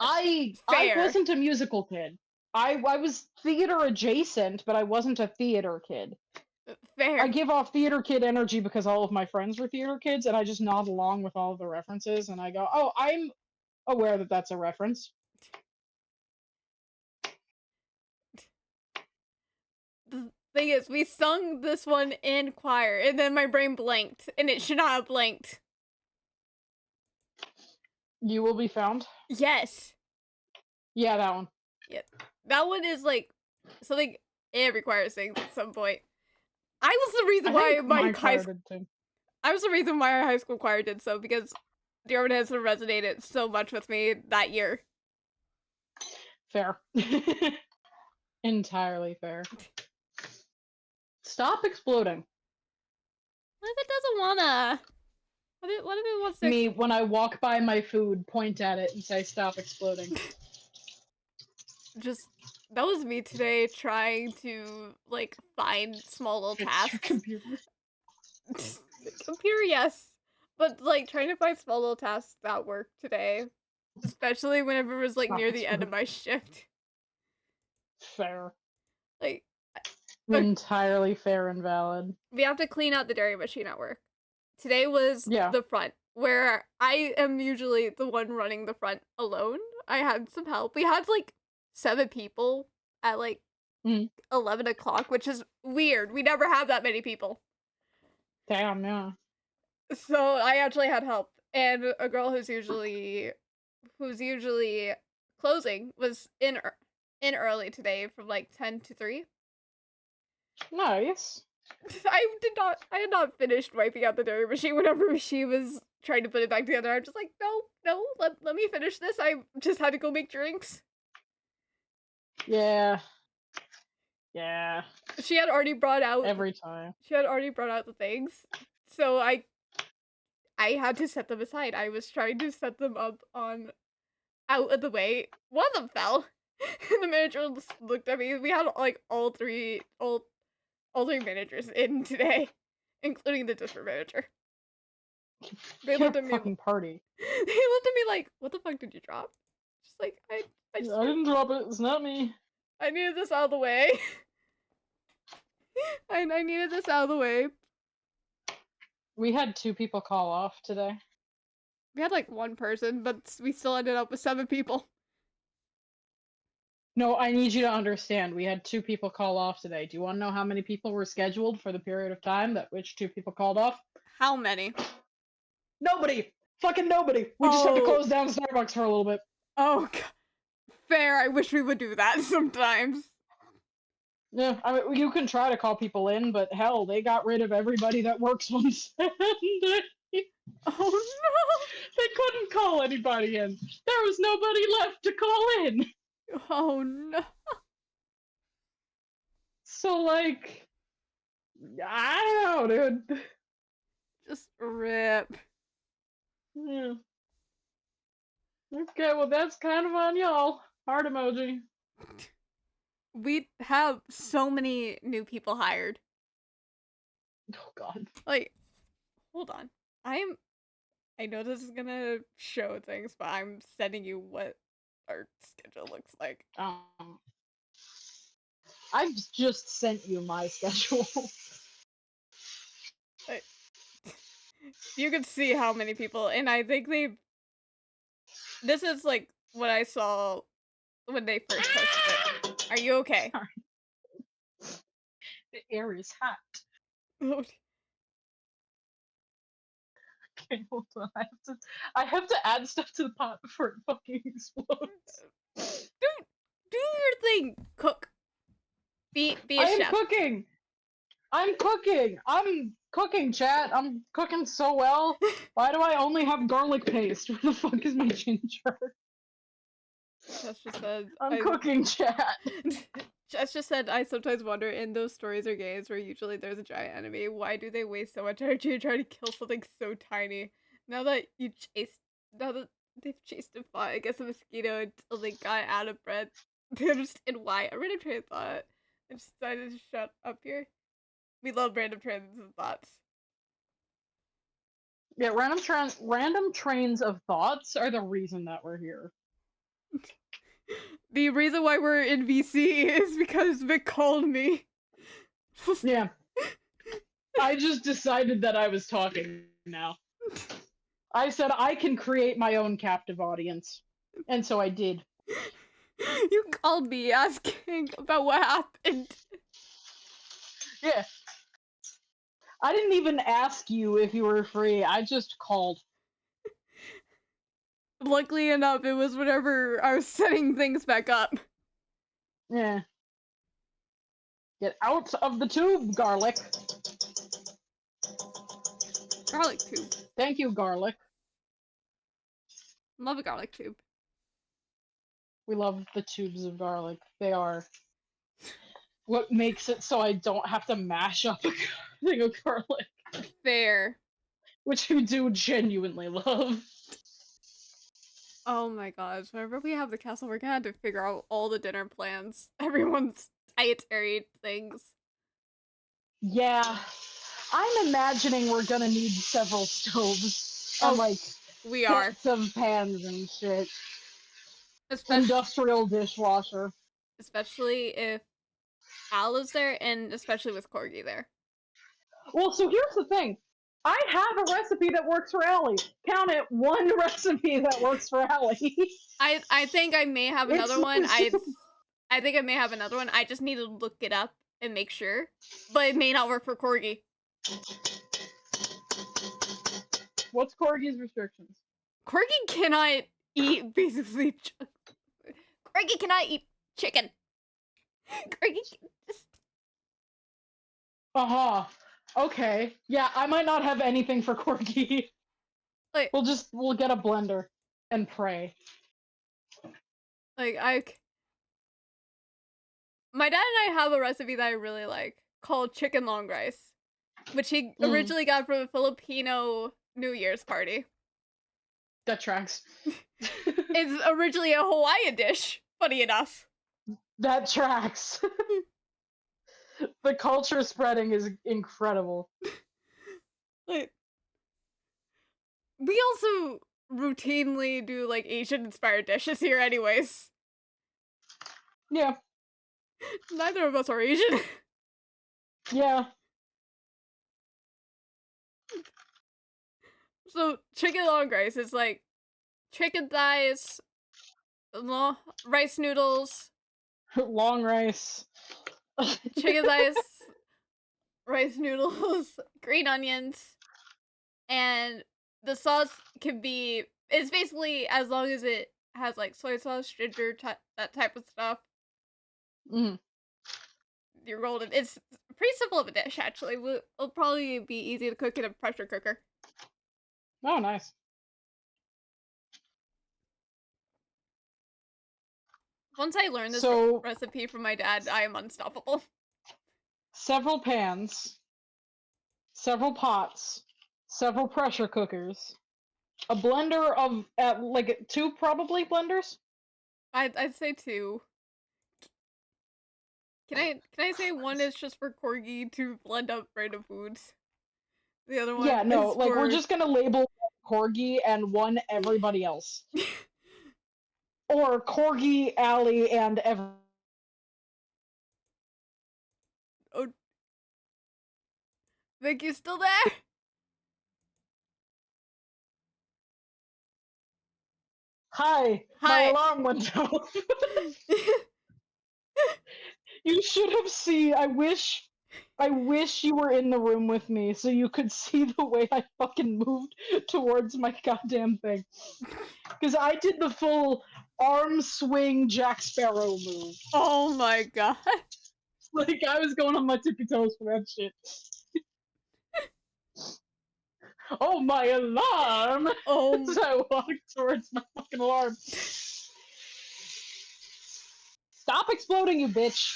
I Fair. wasn't a musical kid. I was theater adjacent, but I wasn't a theater kid. I Fair. give off theater kid energy because all of my friends were theater kids, and I just nod along with all of the references, and I go, "Oh, I'm aware that that's a reference." The thing is, we sung this one in choir, and then my brain blanked, and it should not have blanked. You will be found. Yes. Yeah, that one. Yep. That one is like something every choir sings at some point. I was the reason I why think my my high choir school. did too. I was the reason why our high school choir did so because Dear Evan Hansen resonated so much with me that year. Fair. Entirely fair. Stop exploding. What if it doesn't wanna? What if it wants to? Me, when I walk by my food, point at it and say, "Stop exploding." Just that was me today trying to like find small little Fix your tasks. computer. Computer, yes, but like trying to find small little tasks that work today, especially whenever it was like Stop near the end of exploding. my shift. Fair. Like, Entirely fair and valid. we have to clean out the dairy machine at work. Today was Yeah. the front, where I am usually the one running the front alone. I had some help. We had like 7 people at like Mm. 11 o'clock, which is weird. We never have that many people. Damn, yeah. So I actually had help. And a girl who's usually closing was in early today from like 10 to 3. Nice. I had not finished wiping out the dairy machine whenever she was trying to put it back together. I'm just like, no, let me finish this. I just had to go make drinks. Yeah. Yeah. She had already brought out Every time. the things. So I had to set them aside. I was trying to set them up on out of the way. One of them fell. And the manager just looked at me. We had like all three managers in today, including the district manager. They You're looked a at me. fucking party. They looked at me like, "What the fuck did you drop?" Just like I just I didn't drop it. It's not me. I needed this out of the way. I needed this out of the way. We had 2 people call off today. We had like one person, but we still ended up with 7 people. No, I need you to understand. We had 2 people call off today. Do you want to know how many people were scheduled for the period of time that which 2 people called off? How many? Nobody. Fucking nobody. We just had to close down Starbucks for a little bit. Oh, fair. I wish we would do that sometimes. Yeah, I mean, you can try to call people in, but hell, they got rid of everybody that works on Sunday. Oh no. They couldn't call anybody in. There was nobody left to call in. Oh no. So, like, I don't know, dude. Just rip. Yeah. Okay, well, that's kind of on y'all. Heart emoji. We have so many new people hired. Oh, God. Like, hold on. I know this is gonna show things, but I'm sending you what our schedule looks like. I've just sent you my schedule. You can see how many people, and I think this is like what I saw when they first posted it. Are you okay? Sorry, the air is hot. Oh, Okay, hold on. I have to add stuff to the pot before it fucking explodes. do your thing. Cook. Be I a am chef. cooking. I'm cooking. I'm cooking, chat. I'm cooking so well. Why do I only have garlic paste? Where the fuck is my ginger? Jess just said I'm I cooking, chat. Jess just said I sometimes wonder in those stories or games where usually there's a giant enemy, why do they waste so much energy to try to kill something so tiny? Now that you chased now that they've chased and fought against a mosquito until they got out of breath, they understand why. A random train of thought. I just decided to shut up here. We love random trains of thoughts. Yeah, random trains of thoughts are the reason that we're here. The reason why we're in VC is because Vic called me. Yeah. I just decided that I was talking now. I said I can create my own captive audience. And so I did. You called me asking about what happened. Yeah. I didn't even ask you if you were free. I just called. Luckily enough, it was whenever I was setting things back up. Yeah. Get out of the tube, garlic. Garlic tube. Thank you, garlic. Love a garlic tube. We love the tubes of garlic. They are what makes it so I don't have to mash up a thing of garlic, Fair. which you do genuinely love. Oh my gosh. Whenever we have the castle, we're gonna have to figure out all the dinner plans. Everyone's dietary things. Yeah. I'm imagining we're gonna need several stoves and Oh, like we are. sets of pans and shit. Especially Industrial dishwasher. especially if Al is there and especially with Corgi there. Well, so here's the thing. I have a recipe that works for Allie. Count it, one recipe that works for Allie. I think I may have It's another one. the soup. I think I may have another one. I just need to look it up and make sure. But it may not work for Corgi. What's Corgi's restrictions? Corgi cannot eat basically. Corgi cannot eat chicken. Corgi just Uh-huh. Okay. Yeah, I might not have anything for Corgi. like We'll get a blender and pray. like I. My dad and I have a recipe that I really like called chicken long rice, which he Mm, originally got from a Filipino New Year's party. that tracks. It's originally a Hawaiian dish, funny enough. That tracks. The culture spreading is incredible. Like, we also routinely do like Asian inspired dishes here, anyways. Yeah. Neither of us are Asian. Yeah. So, chicken long rice is like chicken thighs, rice noodles, Long rice. chicken thighs, rice noodles, green onions, and the sauce can be. It's basically as long as it has like soy sauce, ginger, that type of stuff. Mm. You're golden. It's pretty simple of a dish, actually. It'll probably be easy to cook in a pressure cooker. Oh, nice. Once I learn this So, recipe from my dad, I am unstoppable. several pans, several pots, several pressure cookers, a blender of like two probably blenders. I'd say two. Can I say one is just for Corgi to blend up random foods? The other Yeah, one no, is like we're for just gonna label Corgi and one everybody else, or Corgi, Allie, and oh, Vic, you still there? Hi, my Hi. alarm went off. You should have seen. I wish you were in the room with me so you could see the way I fucking moved towards my goddamn thing. Because I did the full arm swing Jack Sparrow move. Oh my god. Like, I was going on my tippy toes for that shit. Oh, my alarm! Oh. As I walked towards my fucking alarm. Stop exploding, you bitch!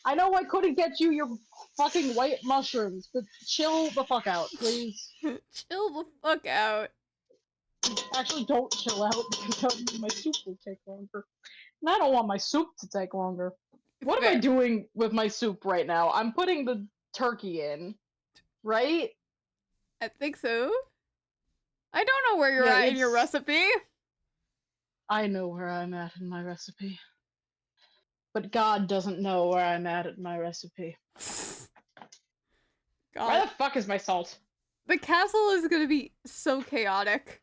I know I couldn't get you your fucking white mushrooms, but chill the fuck out, please. Chill the fuck out. Actually, don't chill out because my soup will take longer. And I don't want my soup to take longer. What am I Fair. doing with my soup right now? I'm putting the turkey in, right? I think so. I don't know where you're Yeah, at in your recipe. I know where I'm at in my recipe. But God doesn't know where I'm at in my recipe. Where God. the fuck is my salt? The castle is gonna be so chaotic.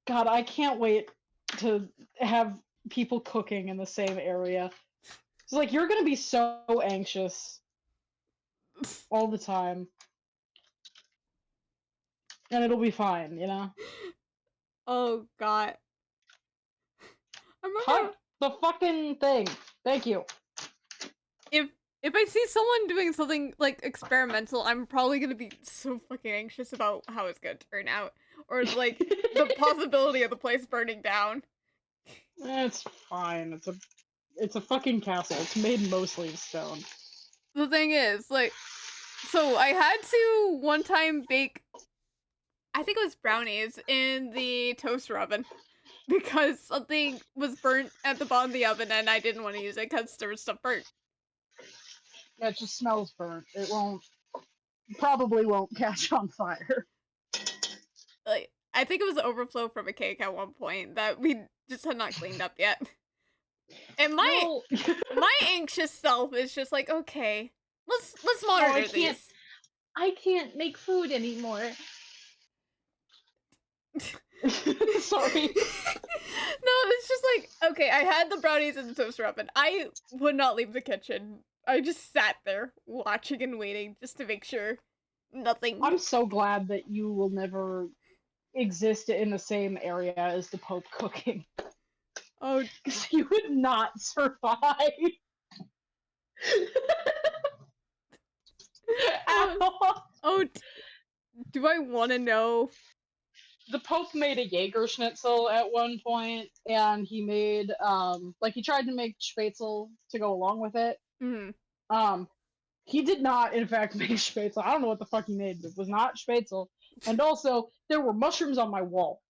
God, I can't wait to have people cooking in the same area. It's like, you're gonna be so anxious all the time. And it'll be fine, you know? Oh god. I remember Cut the fucking thing. Thank you. if if I see someone doing something like experimental, I'm probably gonna be so fucking anxious about how it's gonna turn out. Or like the possibility of the place burning down. It's fine. It's a fucking castle. It's made mostly of stone. The thing is, like, so I had to one time bake, I think it was brownies in the toaster oven because something was burnt at the bottom of the oven and I didn't want to use it because there was stuff burnt. Yeah, it just smells burnt. It probably won't catch on fire. Like, I think it was overflow from a cake at one point that we just had not cleaned up yet. And my Well, my anxious self is just like, okay, let's oh, monitor these. I can't make food anymore. Sorry. No, it's just like, okay, I had the brownies in the toaster oven. I would not leave the kitchen. I just sat there watching and waiting just to make sure nothing. I'm so glad that you will never exist in the same area as the Pope cooking. Oh, Because you would not survive. At oh, all. oh, do I want to know? The Pope made a Jaeger schnitzel at one point, and he made like, he tried to make Spätzle to go along with it. Hmm. Um, he did not, in fact, make Spätzle. I don't know what the fuck he made, but it was not Spätzle. And also, there were mushrooms on my wall.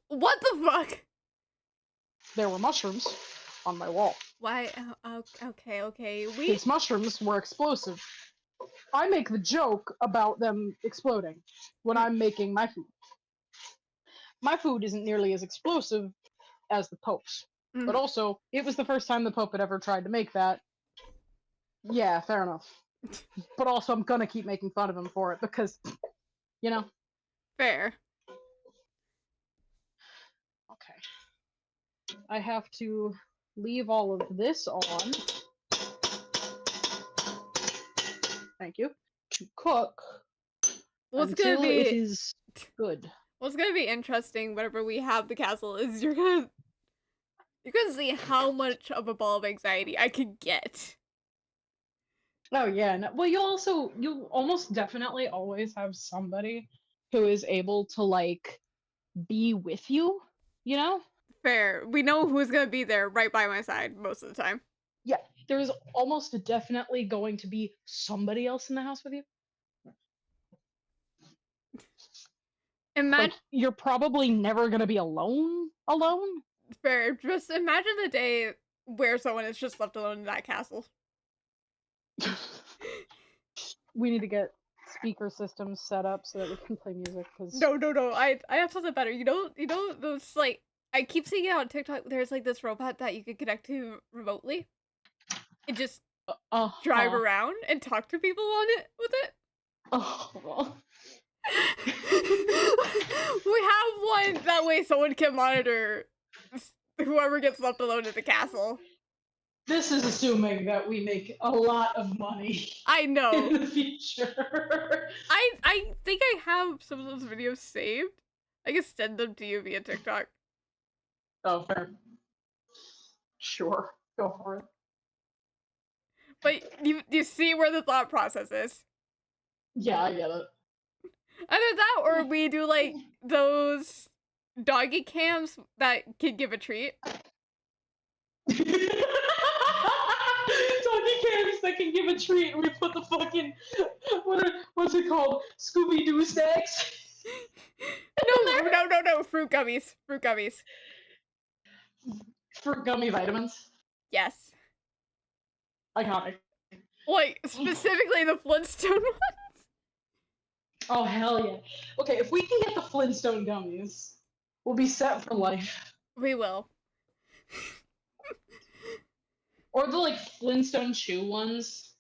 What the fuck? There were mushrooms on my wall. Why? Okay. These mushrooms were explosive. I make the joke about them exploding when I'm making my food. My food isn't nearly as explosive as the Pope's. But also, it was the first time the Pope had ever tried to make that. Yeah, fair enough. But also, I'm gonna keep making fun of him for it because, you know. Fair. Okay. I have to leave all of this on. Thank you. To cook What's gonna until it be is good. What's gonna be interesting whenever we have the castle is you're gonna see how much of a ball of anxiety I could get. Oh yeah, no, well you almost definitely always have somebody who is able to like be with you, you know? Fair. We know who's gonna be there right by my side most of the time. Yeah, there's almost definitely going to be somebody else in the house with you. Like, Imagine you're probably never going to be alone. fair. Just imagine the day where someone is just left alone in that castle. We need to get speaker systems set up so that we can play music cuz No. I have something better. You know those like I keep seeing it on TikTok. There's like this robot that you can connect to remotely and just drive uh-huh. around and talk to people on it with it. Oh. We have one that way someone can monitor whoever gets left alone in the castle. This is assuming that we make a lot of money I know. in the future. I think I have some of those videos saved. I can send them to you via TikTok. Oh, fair. Sure, go for it. But you see where the thought process is. Yeah, I get it. Either that or we do like those doggy cams that can give a treat. Doggy cams that can give a treat. We put the fucking what's it called? Scooby Doo snacks. No. Fruit gummies. Fruit gummies. For gummy vitamins. Yes. Iconic. Like specifically the Flintstone ones. Oh hell yeah. Okay, if we can get the Flintstone gummies, we'll be set for life. We will. Or the like Flintstone chew ones.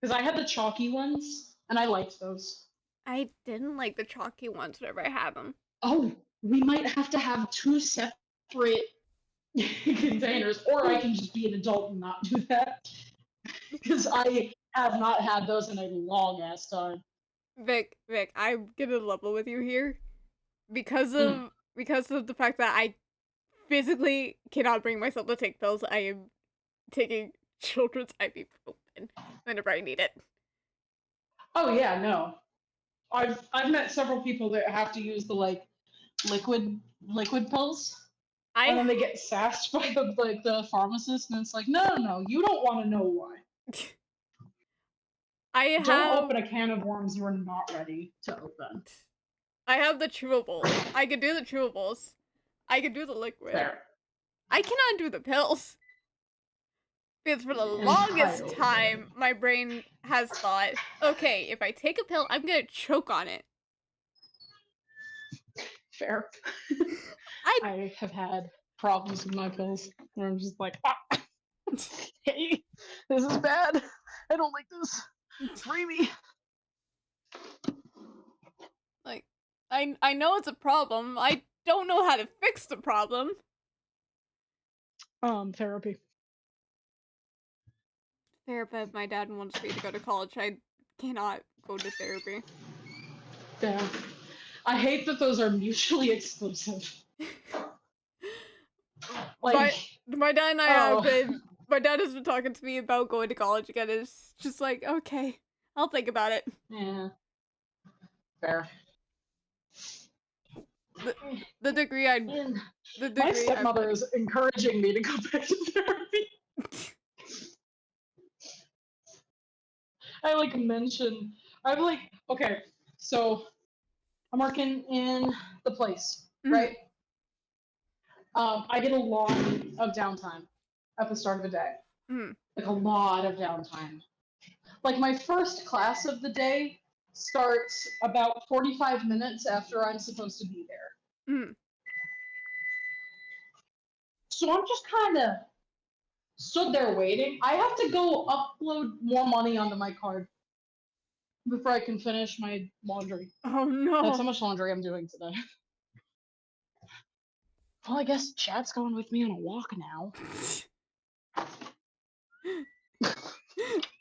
Because I had the chalky ones, and I liked those. I didn't like the chalky ones whenever I had them. Oh, we might have to have two separate containers, or I can just be an adult and not do that. Because I have not had those in a long ass time. Vic, I'm gonna level with you here. Because of the fact that I physically cannot bring myself to take pills, I am taking children's ibuprofen whenever I need it. Oh yeah, no. I've met several people that have to use the like liquid pills. And then they get sassed by the pharmacist, and it's like, no, you don't want to know why. Don't open a can of worms you are not ready to open. I have the chewables. I can do the chewables. I can do the liquid. Fair. I cannot do the pills. Because for the longest time, my brain has thought, okay, if I take a pill, I'm gonna choke on it. Fair. I have had problems with my pills where I'm just like, hey, this is bad. I don't like this. Free me. Like, I know it's a problem. I don't know how to fix the problem. Therapy. Therapy. My dad wants me to go to college. I cannot go to therapy. Yeah. I hate that those are mutually exclusive. Like, my dad and I have been. My dad has been talking to me about going to college again. It's just like, okay, I'll think about it. Yeah. Fair. The degree I. My stepmother is encouraging me to go back to therapy. I'm like, okay, so I'm working in the place, right? I get a lot of downtime at the start of the day. Like a lot of downtime. Like my first class of the day starts about 45 minutes after I'm supposed to be there. So I'm just kind of stood there waiting. I have to go upload more money onto my card before I can finish my laundry. Oh no. That's how much laundry I'm doing today. Well, I guess Chad's going with me on a walk now.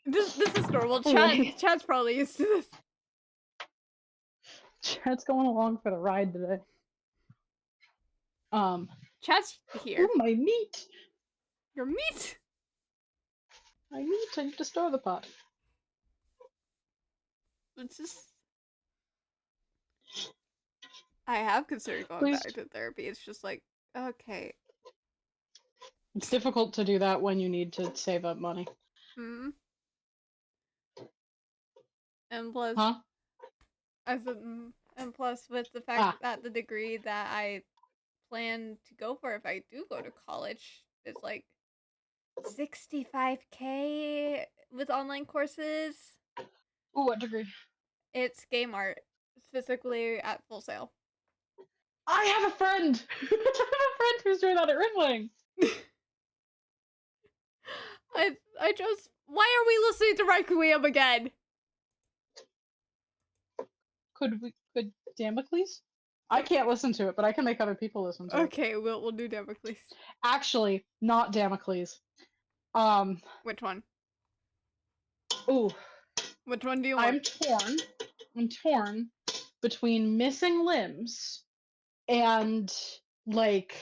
This is normal. Chad's probably used to this. Chad's going along for the ride today. Chad's here. Oh, my meat! Your meat! My meat, I need to stir the pot. It's just... I have considered going back to therapy. It's just like, okay. It's difficult to do that when you need to save up money. And plus... Huh? And plus with the fact that the degree that I plan to go for if I do go to college is like $65K with online courses. Ooh, what degree? It's game art, specifically at Full Sail. I have a friend! I have a friend who's doing that at Ringling! I just... Why are we listening to Requiem again? Could Damocles? I can't listen to it, but I can make other people listen to it. Okay, we'll do Damocles. Actually, not Damocles. Um, Which one? ooh, Which one do you I'm want? torn. I'm torn between missing limbs and like.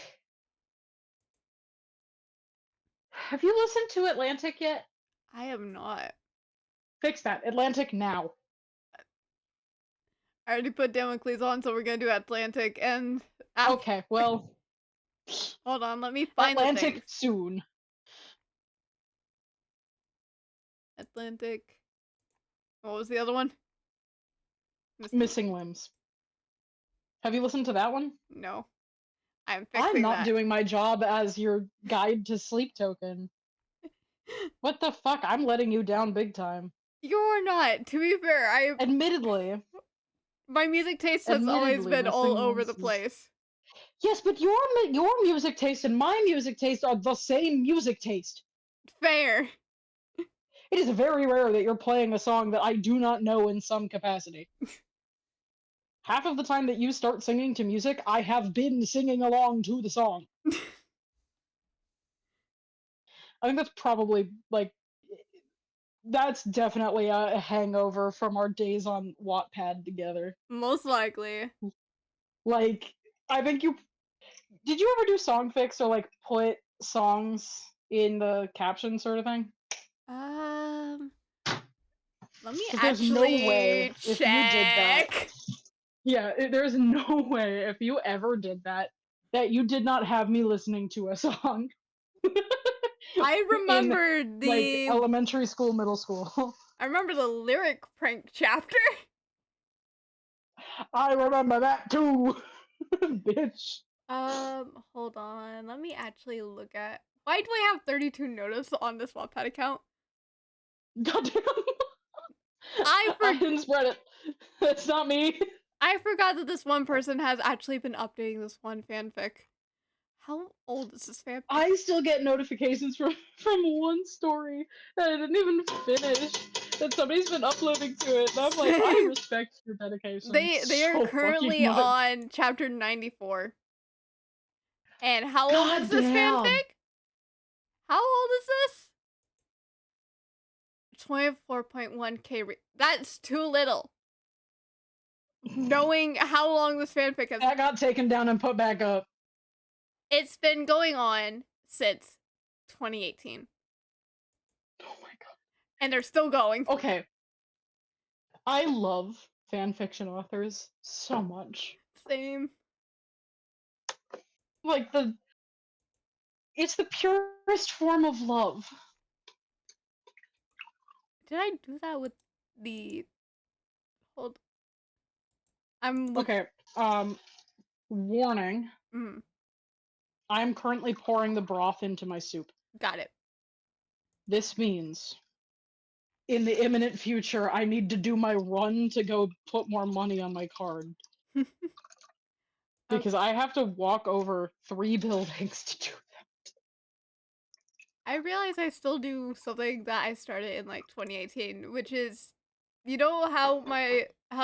Have you listened to Atlantic yet? I have not. Fix that. Atlantic now. I already put Damocles on, so we're gonna do Atlantic and Okay, well, hold on, let me find the Atlantic things. soon. Atlantic. What was the other one? Missing limbs. Have you listened to that one? No. I'm I'm fixing not that. doing my job as your guide to sleep token. What the fuck? I'm letting you down big time. You're not. To be fair, Admittedly. my music taste has always Admittedly, been all missing over limbs the is... place. Yes, but your music taste and my music taste are the same music taste. Fair. It is very rare that you're playing a song that I do not know in some capacity. Half of the time that you start singing to music, I have been singing along to the song. I think that's probably, like, that's definitely a hangover from our days on Wattpad together. Most likely. Like, I think you... Did you ever do songfix or, like, put songs in the caption sort of thing? Um, let me There's no way actually if you did that. check. Yeah, there's no way if you ever did that that you did not have me listening to a song I in remember like the elementary school, middle school. I remember the lyric prank chapter. I remember that too, bitch. Hold on. Let me actually look at. Why do I have 32 notices on this Wattpad account? Goddamn, I I for didn't spread it. That's not me. I forgot that this one person has actually been updating this one fanfic. How old is this fanfic? I still get notifications from one story that I didn't even finish that somebody's been uploading to it, and I'm like, I Same. respect your dedication They are so fucking currently much. on chapter 94. And how old is God this damn. fanfic? How old is this? 24.1k. That's too little. Knowing how long this fanfic has, That got taken down and put back up. it's been going on since 2018, Oh my god. and they're still going. Okay. I love fanfiction authors so much. Same. Like it's the purest form of love. Did I do that with the? Hold. I'm looking. Okay. Warning. Mm, I'm currently pouring the broth into my soup. got it. This means in the imminent future I need to do my run to go put more money on my card um, because I have to walk over 3 buildings to do I realize I still do something that I started in like 2018, which is, you know how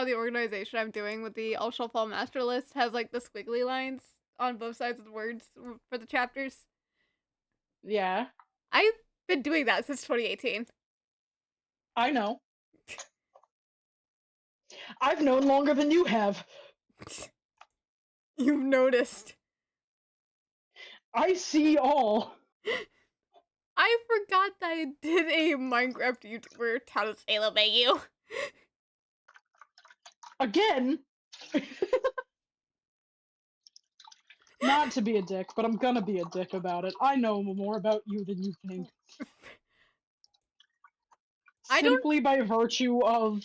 the organization I'm doing with the All Shall Fall Master List has like the squiggly lines on both sides of the words for the chapters. that. Yeah, I've been doing that since 2018. I know. I've known longer than you have. You've noticed. I see all. I forgot that I did a Minecraft YouTuber how to elevate you. Again. Not to be a dick, but I'm gonna be a dick about it. I know more about you than you think. I don't. Simply by virtue of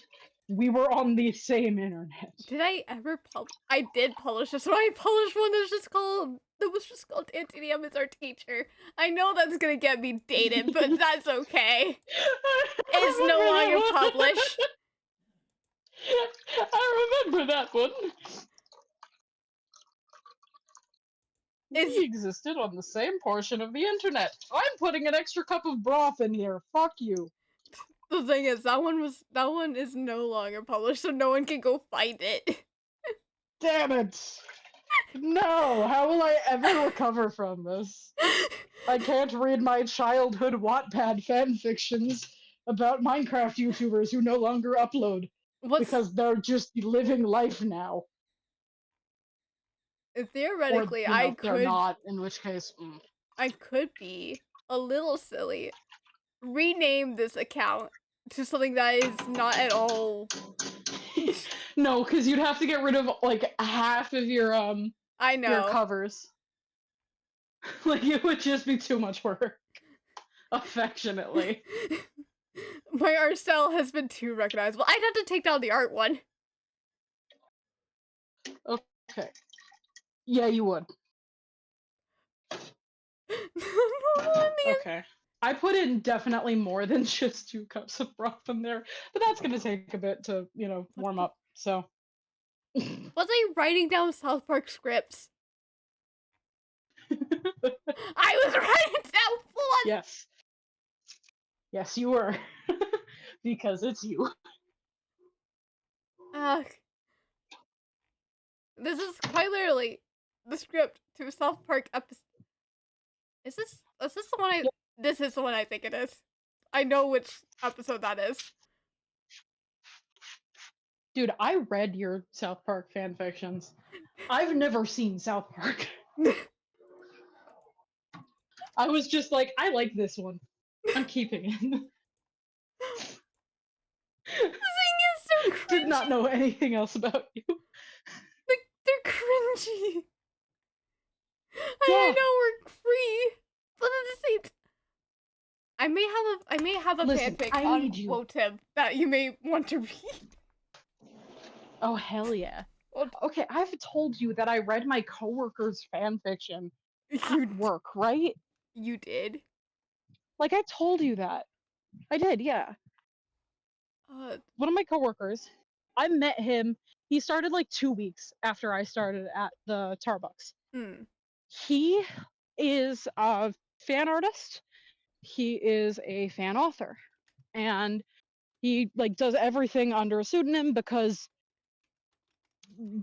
we were on the same internet. Did I ever I did publish this one. I published one that was just called Antinium is our teacher. I know that's gonna get me dated, but that's okay. It's no longer published. I remember that one. It's We existed on the same portion of the internet. I'm putting an extra cup of broth in here. Fuck you. The thing is, that one is no longer published, so no one can go find it. Damn it! No, how will I ever recover from this? I can't read my childhood Wattpad fanfictions about Minecraft YouTubers who no longer upload What's because they're just living life now. Or, theoretically, they're not, in which case, I could be a little silly. Rename this account to something that is not at all. No, because you'd have to get rid of like half of I your know. covers. Like it would just be too much work. Affectionately. My art style has been too recognizable. I'd have to take down the art one. Okay. Yeah, you would. Okay. I put in definitely more than just 2 cups of broth in there, but that's gonna take a bit to, warm up. So Was I writing down South Park scripts? I was writing down one. yes. Yes, you were. Because it's you. Ugh. This is quite literally the script to a South Park episode. Is this the one I? Yep. This is the one I think it is. I know which episode that is. Dude, I read your South Park fanfictions. I've never seen South Park. I was just like, I like this one. I'm keeping it. The thing is, they're cringy. Did not know anything else about you. Like, they're cringy. Yeah. I know we're free, but at the same time, I may have a Listen, fanfic I on need you. Wotib that you may want to read. Oh hell yeah. Well, Okay, I've told you that I read my coworker's fanfiction you at work, right? you did. Like I told you that. I did, yeah. One of my coworkers, I met him. He started like 2 weeks after I started at the Starbucks. He is a fan artist. He is a fan author, and he like does everything under a pseudonym because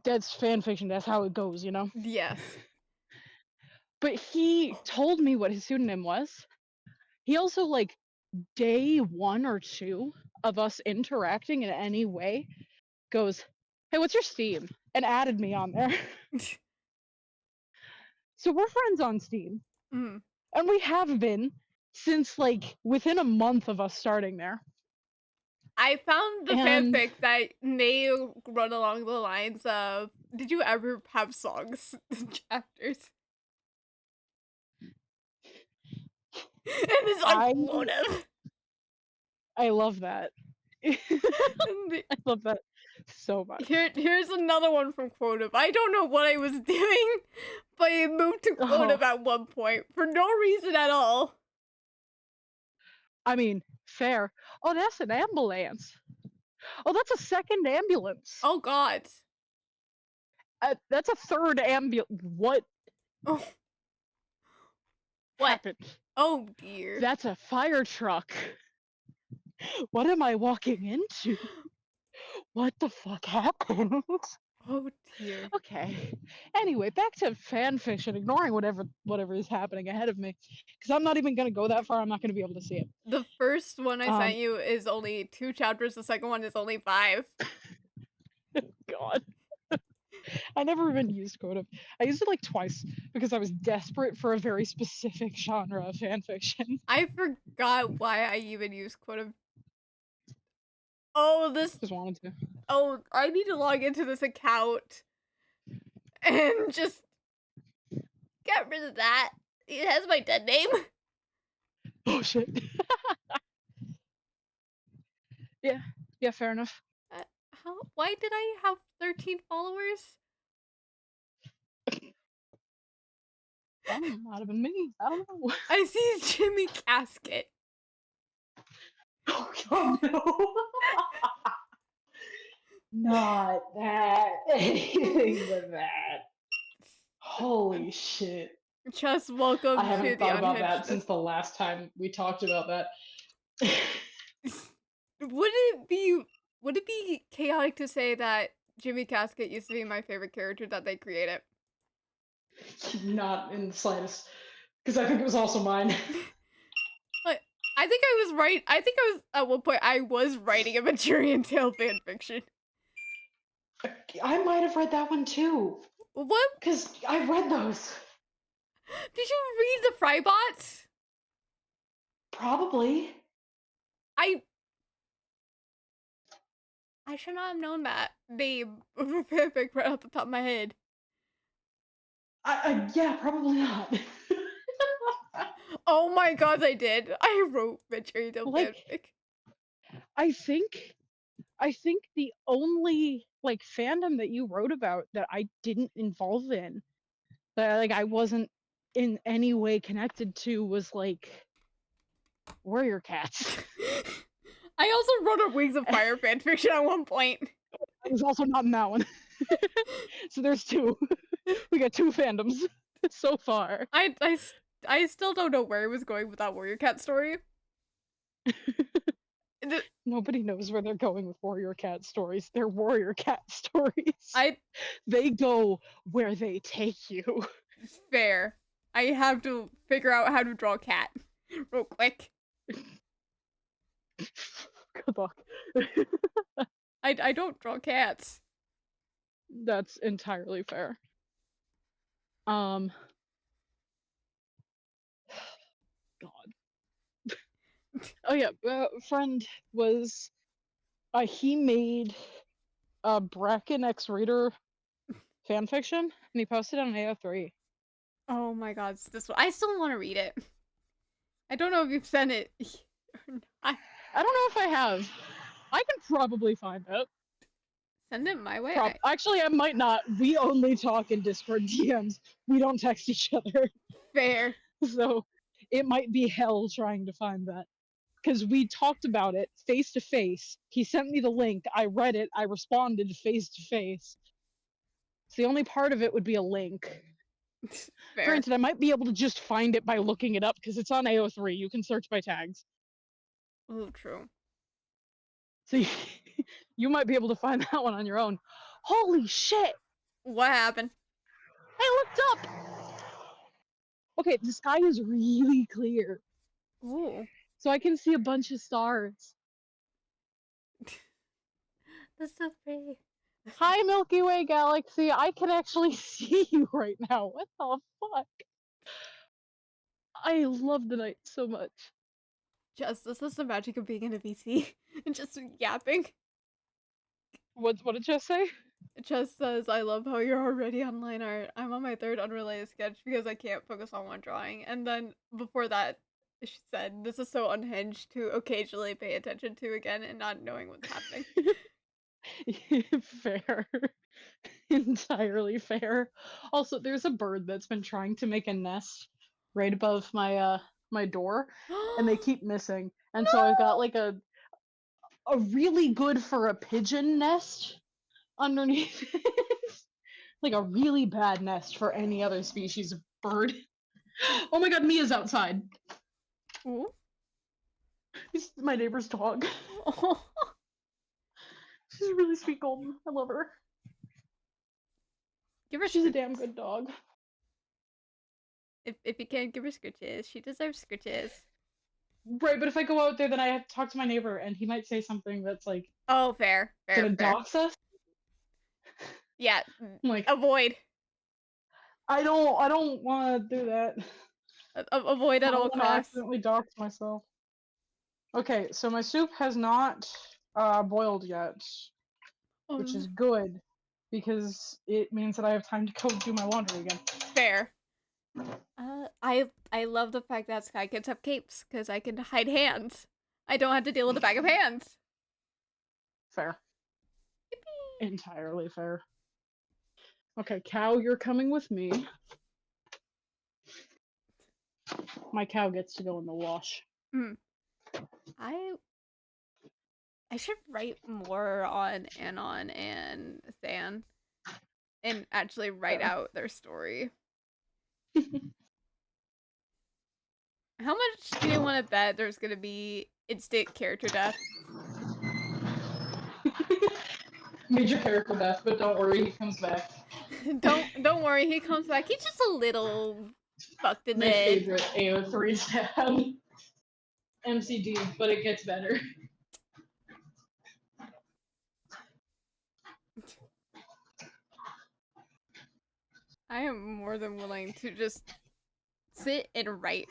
that's fan fiction. That's how it goes, Yes. But he told me what his pseudonym was. He also like day 1 or 2 of us interacting in any way goes, "Hey, what's your Steam?" and added me on there. So we're friends on Steam. And we have been since like within a month of us starting there. I found the And fanfic that may run along the lines of, did you ever have songs chapters? And it's unquoted. I love that. I love that so much. Here's another one from Quotive. I don't know what I was doing, but it moved to Quotive at one point for no reason at all. I mean, fair. Oh, that's an ambulance. Oh, that's a second ambulance. Oh God. That's a third ambulance. What? Oh. Happened? Oh dear. That's a fire truck. What am I walking into? What the fuck happened? Oh dear. Okay. Anyway, back to fanfiction, ignoring whatever is happening ahead of me, because I'm not even gonna go that far. I'm not gonna be able to see it. The first one I sent you is only 2 chapters. The second one is only 5. God. I never even used Quotive. I used it like twice because I was desperate for a very specific genre of fanfiction. I forgot why I even used Quotive. Oh, this. Just wanted to. Oh, I need to log into this account and just get rid of that. It has my dead name. Oh shit. Yeah, fair enough. Why did I have 13 followers? Might have been me. I don't know. I see Jimmy Casket. Oh no. Not that. Anything but that. Holy shit. Just welcome I haven't to the thought about Unhinged. that since the last time we talked about that. would it be chaotic to say that Jimmy Casket used to be my favorite character that they created? Not in the slightest, because I think it was also mine. Like, I think I was right. I think I was at one point I was writing a Manchurian Tale fan fiction. I might have read that one too, What because I read those. did you read the Frybots? Probably. I I should not have known that name of a fanfic right off the top of my head. Yeah, probably not. Oh my god, I did. I wrote Manchurian Tale Like, fanfic. I think I think the only like fandom that you wrote about that I didn't involve in, that like I wasn't in any way connected to, was like Warrior Cats. I also wrote a Wings of I Fire fanfiction at one point. was also not in that one. So there's two. We got two fandoms so far. I still don't know where it was going with that Warrior Cat story. Nobody knows where they're going with Warrior Cat stories. They're Warrior Cat stories. I They go where they take you. fair. I have to figure out how to draw a cat real quick. Good luck. I don't draw cats. That's entirely fair. God. Oh yeah, friend was he made a Bracken X Reader fanfiction and he posted it on AO3. Oh my god, this one. I still want to read it. I don't know if you've sent it. I I don't know if I have. I can probably find it. send it my way. Actually, I might not. We only talk in Discord DMs. We don't text each other. Fair. So it might be hell trying to find that. Because we talked about it face to face. He sent me the link. I read it. I responded face to face. So the only part of it would be a link. Fair. Granted, I might be able to just find it by looking it up because it's on AO3. You can search by tags. Oh, true. So you might be able to find that one on your own. Holy shit! What happened? I looked up! Okay, the sky is really clear. Ooh. So I can see a bunch of stars. That's so pretty. Hi, Milky Way Galaxy. I can actually see you right now. What the fuck? I love the night so much. Just this is the magic of being in a VC and just yapping. What did Jess say? It just says, I love how you're already on line art. I'm on my third unrelated sketch because I can't focus on one drawing. And then before that, she said, this is so unhinged to occasionally pay attention to again and not knowing what's happening. Fair. Entirely fair. Also, there's a bird that's been trying to make a nest right above my door, and they keep missing. And so I've got No! like a really good for a pigeon nest underneath it. Like a really bad nest for any other species of bird. Oh my god, Mia's outside. Ooh. It's my neighbor's dog. Oh. She's a really sweet golden. I love her. Give her She's a scritches. damn good dog. If you can't give her scritches, she deserves scritches. Right, but if I go out there, then I have to talk to my neighbor, and he might say something that's like Oh, fair. gonna Fair. dox us. Yeah. I'm like, Avoid. I don't want to do that. Avoid I at don't all want to costs. accidentally dox myself. Okay, so my soup has not boiled yet, which is good because it means that I have time to go do my laundry again. Fair. I love the fact that skykids have capes because I can hide hands. I don't have to deal with a bag of hands. Fair. Entirely fair. Okay, cow, you're coming with me. My cow gets to go in the wash. I should write more on Anon and Than and actually write out their story. How much do you want to bet there's gonna be instant character death? Major character death, but don't worry, he comes back. Don't worry, he comes back. He's just a little fucked in the My head. favorite AO3 stab. MCD, but it gets better. I am more than willing to just sit and write.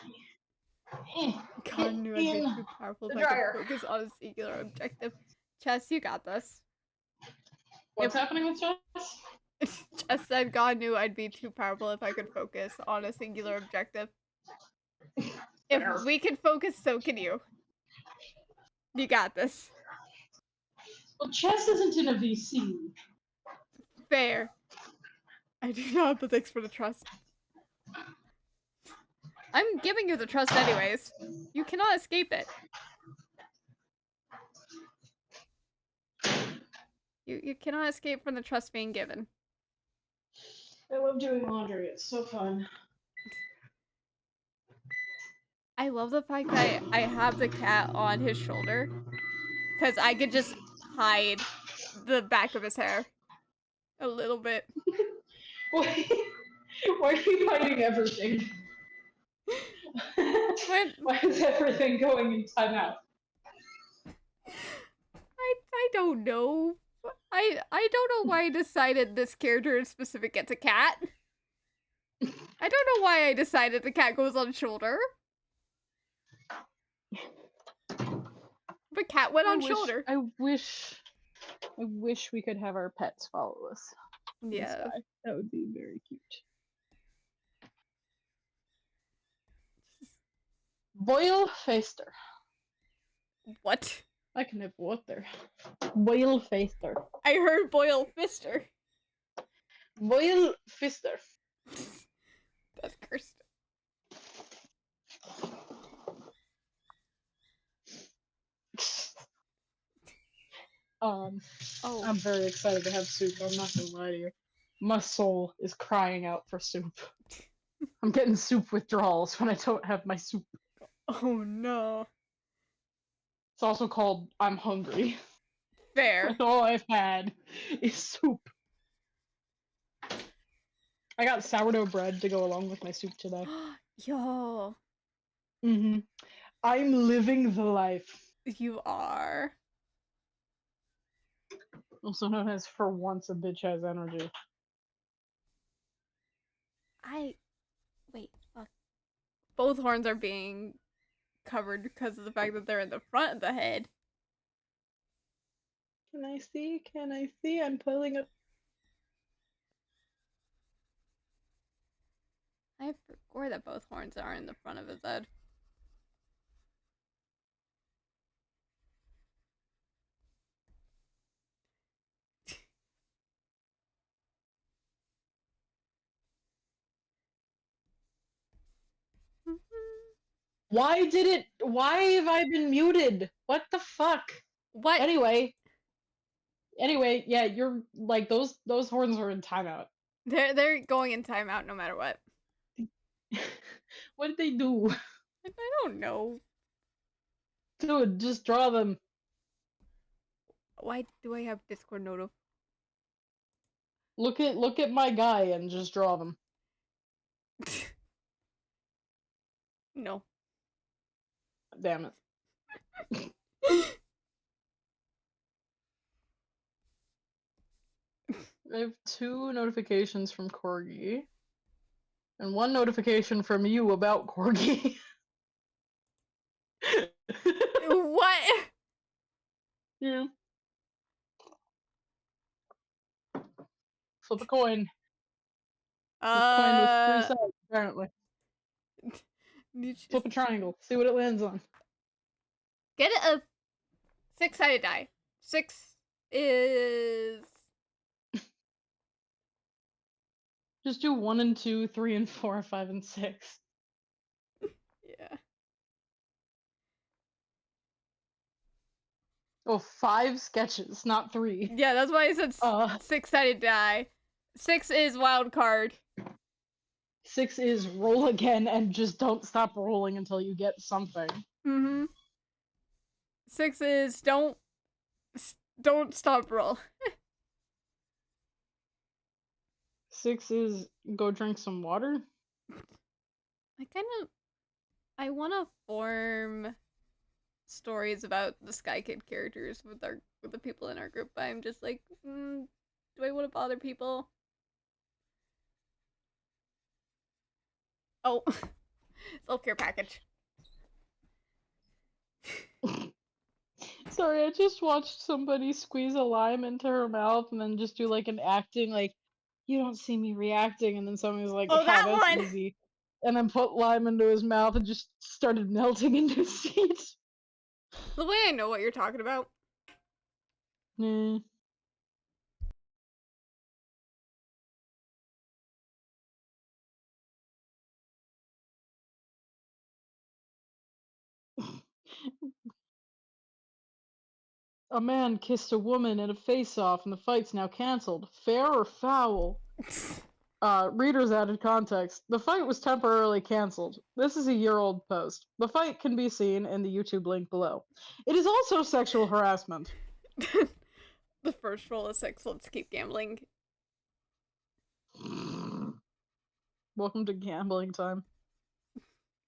God knew I'd be too powerful if I could focus on a singular objective. Chess, you got this. What's happening with Chess? Chess said God knew I'd be too powerful if I could focus on a singular objective. If we can focus, so can you. You got this. Well, Chess isn't in a VC. Fair. I do not have the thanks for the trust. I'm giving you the trust anyways. You cannot escape it. You cannot escape from the trust being given. I love doing laundry. It's so fun. I love the fact that I have the cat on his shoulder. Because I could just hide the back of his hair. A little bit. Why are you hiding everything? Why is everything going in timeout? I don't know. I don't know why I decided this character in specific gets a cat. I don't know why I decided the cat goes on shoulder. But cat went on shoulder. I wish we could have our pets follow us. Yeah. That would be very cute. Boyle Faster. What? I can have water. Boyle Faster. I heard Boyle Fister. Boyle Fister. That's cursed. I'm very excited to have soup. I'm not gonna lie to you. My soul is crying out for soup. I'm getting soup withdrawals when I don't have my soup. Oh no. It's also called I'm hungry. Fair. That's all I've had is soup. I got sourdough bread to go along with my soup today. Yo. I'm living the life. You are. Also known as for once a bitch has energy. Wait, fuck. Both horns are being covered because of the fact that they're in the front of the head. Can I see? Can I see? I'm pulling up. I forgot that both horns are in the front of his head. Why have I been muted? What the fuck? What? Anyway, yeah, you're like those horns are in timeout. They're going in timeout no matter what. What did they do? I don't know. Dude, just draw them. Why do I have Discord notif? Look at my guy and just draw them. No. Damn it. I have 2 notifications from Corgi. And 1 notification from you about Corgi. What? Yeah. Flip a coin. This coin with 3 sides, apparently. Flip a triangle. See what it lands on. Get a 6-sided die. 6 is... Just do 1 and 2, 3 and 4, 5 and 6. Yeah. Oh, 5 sketches, not 3. Yeah, that's why I said 6-sided die. 6 is wild card. 6 is roll again and just don't stop rolling until you get something. 6 is don't stop roll. 6 is go drink some water. I want to form stories about the skykid characters with the people in our group, but I'm just like, do I want to bother people? Oh, self-care package. Sorry, I just watched somebody squeeze a lime into her mouth and then just do like an acting like, you don't see me reacting, and then somebody was like, Oh, ha, that that's one! easy. And then put lime into his mouth and just started melting into his teeth. The way I know what you're talking about. Nah. A man kissed a woman in a face-off, and the fight's now cancelled. Fair or foul? Readers added context. The fight was temporarily cancelled. This is a year-old post. The fight can be seen in the YouTube link below. It is also sexual harassment. The first rule is 6, let's keep gambling. Welcome to gambling time.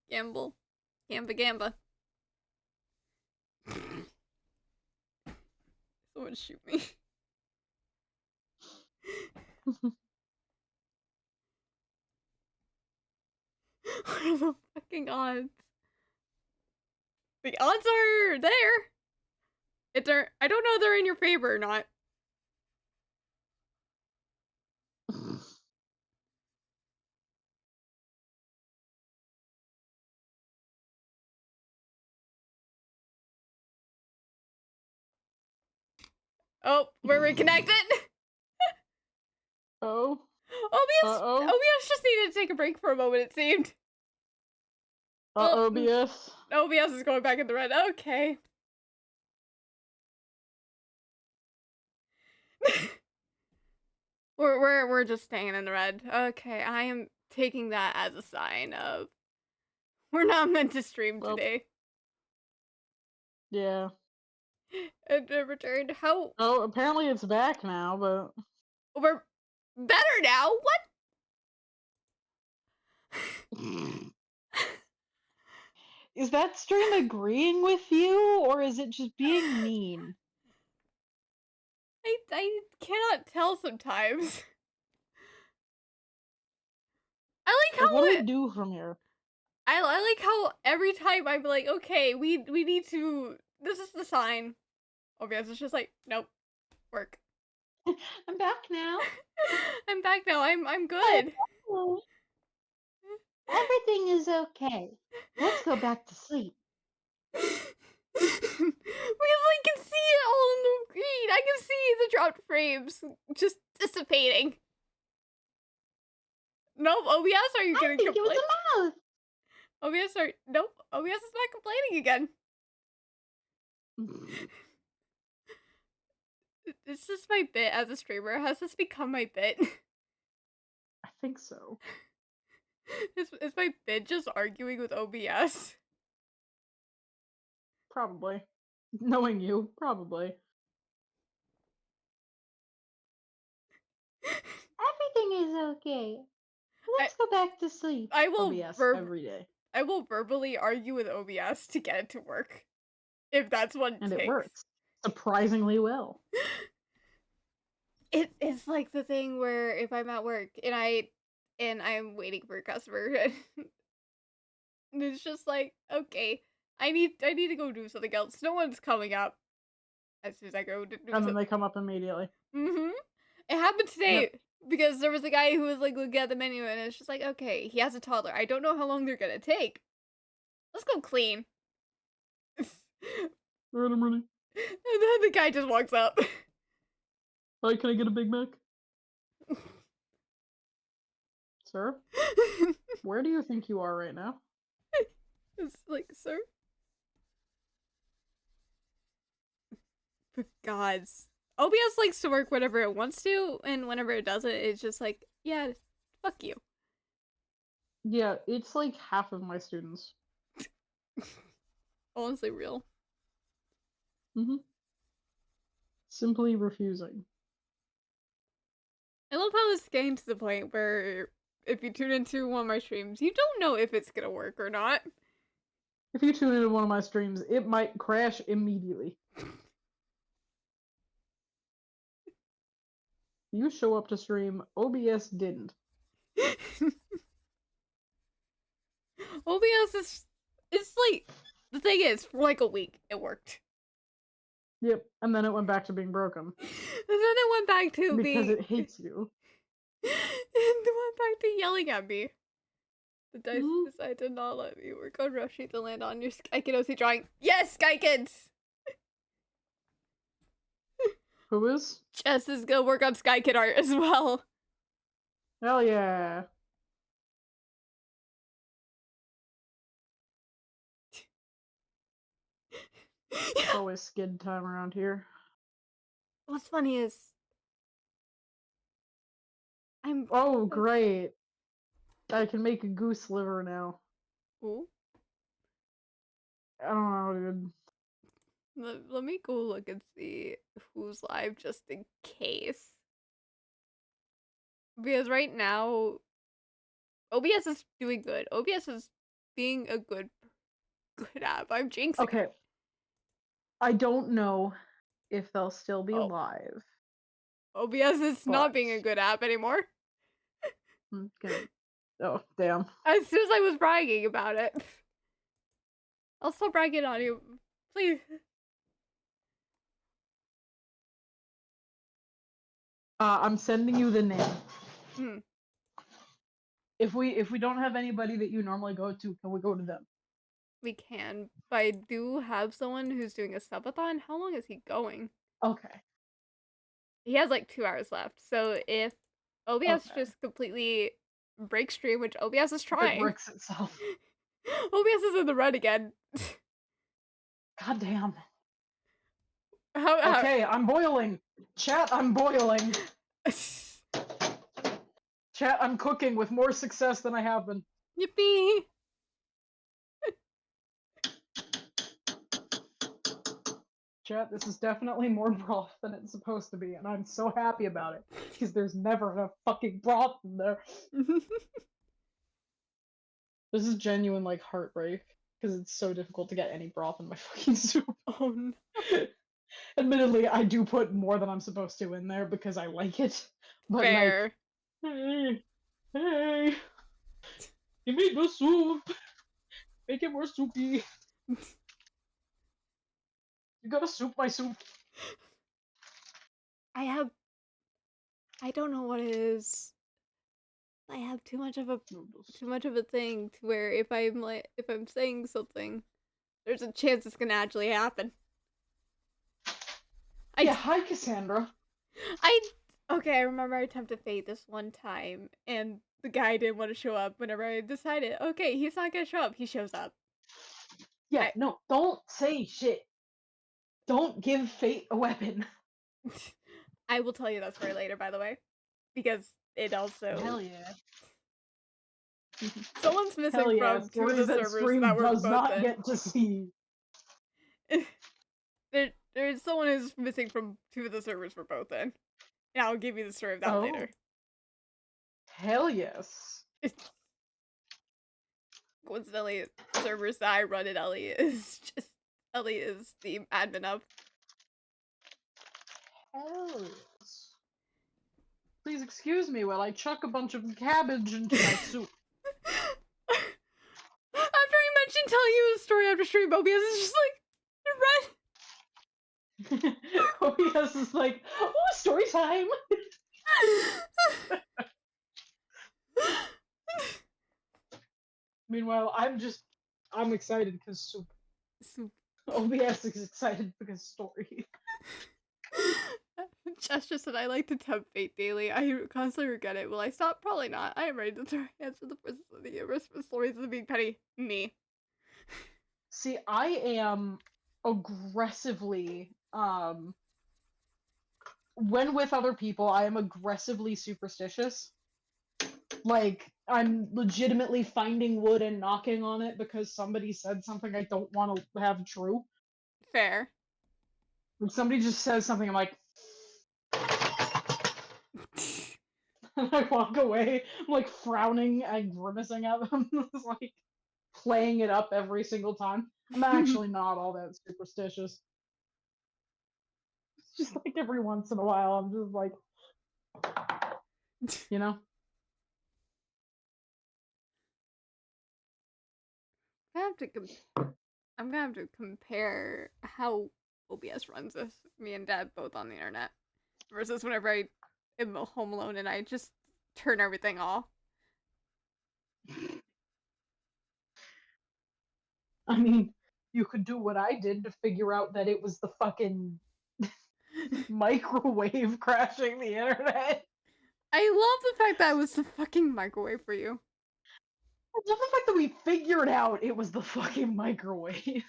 Gamble. Gamba gamba. Someone shoot me. What are the fucking odds? The odds are there. I don't know if they're in your favor or not. Oh, we're reconnected. Oh. OBS Uh-oh. OBS just needed to take a break for a moment, it seemed. OBS. OBS is going back in the red. Okay. we're just staying in the red. Okay, I am taking that as a sign of we're not meant to stream today. Yeah. And returned. How? Oh, apparently it's back now, but We're better now. What? is that stream agreeing with you, or is it just being mean? I cannot tell sometimes. I like how Like, what do we do from here? I like how every time I'm like, okay, we need to. This is the sign. OBS is just like, nope, work. I'm back now. I'm back now. I'm good. Oh, everything is okay. Let's go back to sleep. Because I can see it all in the green. I can see the dropped frames just dissipating. Nope, OBS, are you gonna complain? It was a mouse. Nope, OBS is not complaining again. Is this my bit as a streamer? Has this become my bit? I think so. Is my bit just arguing with OBS? Probably. Knowing you, probably. Everything is okay. Let's go back to sleep. I will OBS every day. I will verbally argue with OBS to get it to work. If that's what it And takes. it works. Surprisingly well. It's like the thing where if I'm at work and I'm waiting for a customer and it's just like, okay, I need to go do something else. No one's coming up as soon as I go to do And then they come up immediately. Mm-hmm. It happened today because there was a guy who was like looking at the menu and it's just like, okay, he has a toddler. I don't know how long they're gonna take. Let's go clean. Alright, I'm ready. And then the guy just walks up. Hi, can I get a Big Mac? Sir? Where do you think you are right now? It's like, sir? For gods. OBS likes to work whenever it wants to, and whenever it doesn't, it's just like, yeah, fuck you. Yeah, it's like half of my students. Honestly real. Mm-hmm. Simply refusing. I love how it's getting to the point where if you tune into one of my streams, you don't know if it's gonna work or not. If you tune into one of my streams, it might crash immediately. You show up to stream, OBS didn't. OBS is, it's like, the thing is, for like a week, it worked. Yep, and then it went back to being broken. And then it went back to because being... it hates you. And it went back to yelling at me. The dice Mhm. decided to not let me work on rushing to land on your skykid OC drawing. Yes, skykids! Who is? Jess is gonna work on skykid art as well. Hell yeah. It's always skid time around here. What's funny is Oh, great. I can make a goose liver now. Ooh. I don't know, dude. Let me go look and see who's live just in case. Because right now, OBS is doing good. OBS is being a good app. I'm jinxing. Okay. I don't know if they'll still be Oh. live. OBS is not being a good app anymore. I'm gonna... Oh, damn. As soon as I was bragging about it. I'll stop bragging on you. Please. I'm sending you the name. Hmm. If we don't have anybody that you normally go to, can we go to them? We can, but I do have someone who's doing a subathon. How long is he going? Okay. He has like 2 hours left. So if OBS just completely breaks stream, which OBS is trying. It breaks itself. OBS is in the red again. God damn. How... Okay, I'm boiling. Chat, I'm boiling. Chat, I'm cooking with more success than I have been. Yippee! Chat, this is definitely more broth than it's supposed to be, and I'm so happy about it, because there's never enough fucking broth in there. This is genuine, like, heartbreak, because it's so difficult to get any broth in my fucking soup. Oh no. Admittedly, I do put more than I'm supposed to in there because I like it, but Fair. like, hey, you made no soup! Make it more soupy! You gotta soup my soup. I don't know what it is. I have too much of a thing to where if I'm saying something, there's a chance it's gonna actually happen. Hi Cassandra. Okay, I remember I attempted fate this one time, and the guy didn't want to show up whenever I decided, okay, he's not gonna show up. He shows up. Yeah, no, don't say shit. Don't give fate a weapon. I will tell you that story later, by the way, because it also... Hell yeah. Someone's missing from 2 of the servers that were both not in. get to see. There's someone who's missing from 2 of the servers we're both in. And I'll give you the story of that later. Hell yes. Coincidentally, servers that I run at Ellie is the admin of. Hell yes. Please excuse me while I chuck a bunch of cabbage into my soup. After he mentioned telling you the story after stream, OBS is just like, red. OBS is like, oh, story time! Meanwhile, I'm excited because soup. OBS is excited because story. Jess said, I like to tempt fate daily. I constantly regret it. Will I stop? Probably not. I am ready to answer the presence of the universe for stories of being petty. Me. See, I am aggressively, when with other people, I am aggressively superstitious. Like, I'm legitimately finding wood and knocking on it because somebody said something I don't want to have true. Fair. When somebody just says something, I'm like... And I walk away. I'm like frowning and grimacing at them, just like playing it up every single time. I'm actually not all that superstitious. It's just like every once in a while, I'm just like, you know. I have to I'm gonna have to compare how OBS runs with me and Dad both on the internet versus whenever I am home alone and I just turn everything off. I mean, you could do what I did to figure out that it was the fucking microwave crashing the internet. I love the fact that it was the fucking microwave for you. I love the fact that we figured out it was the fucking microwave.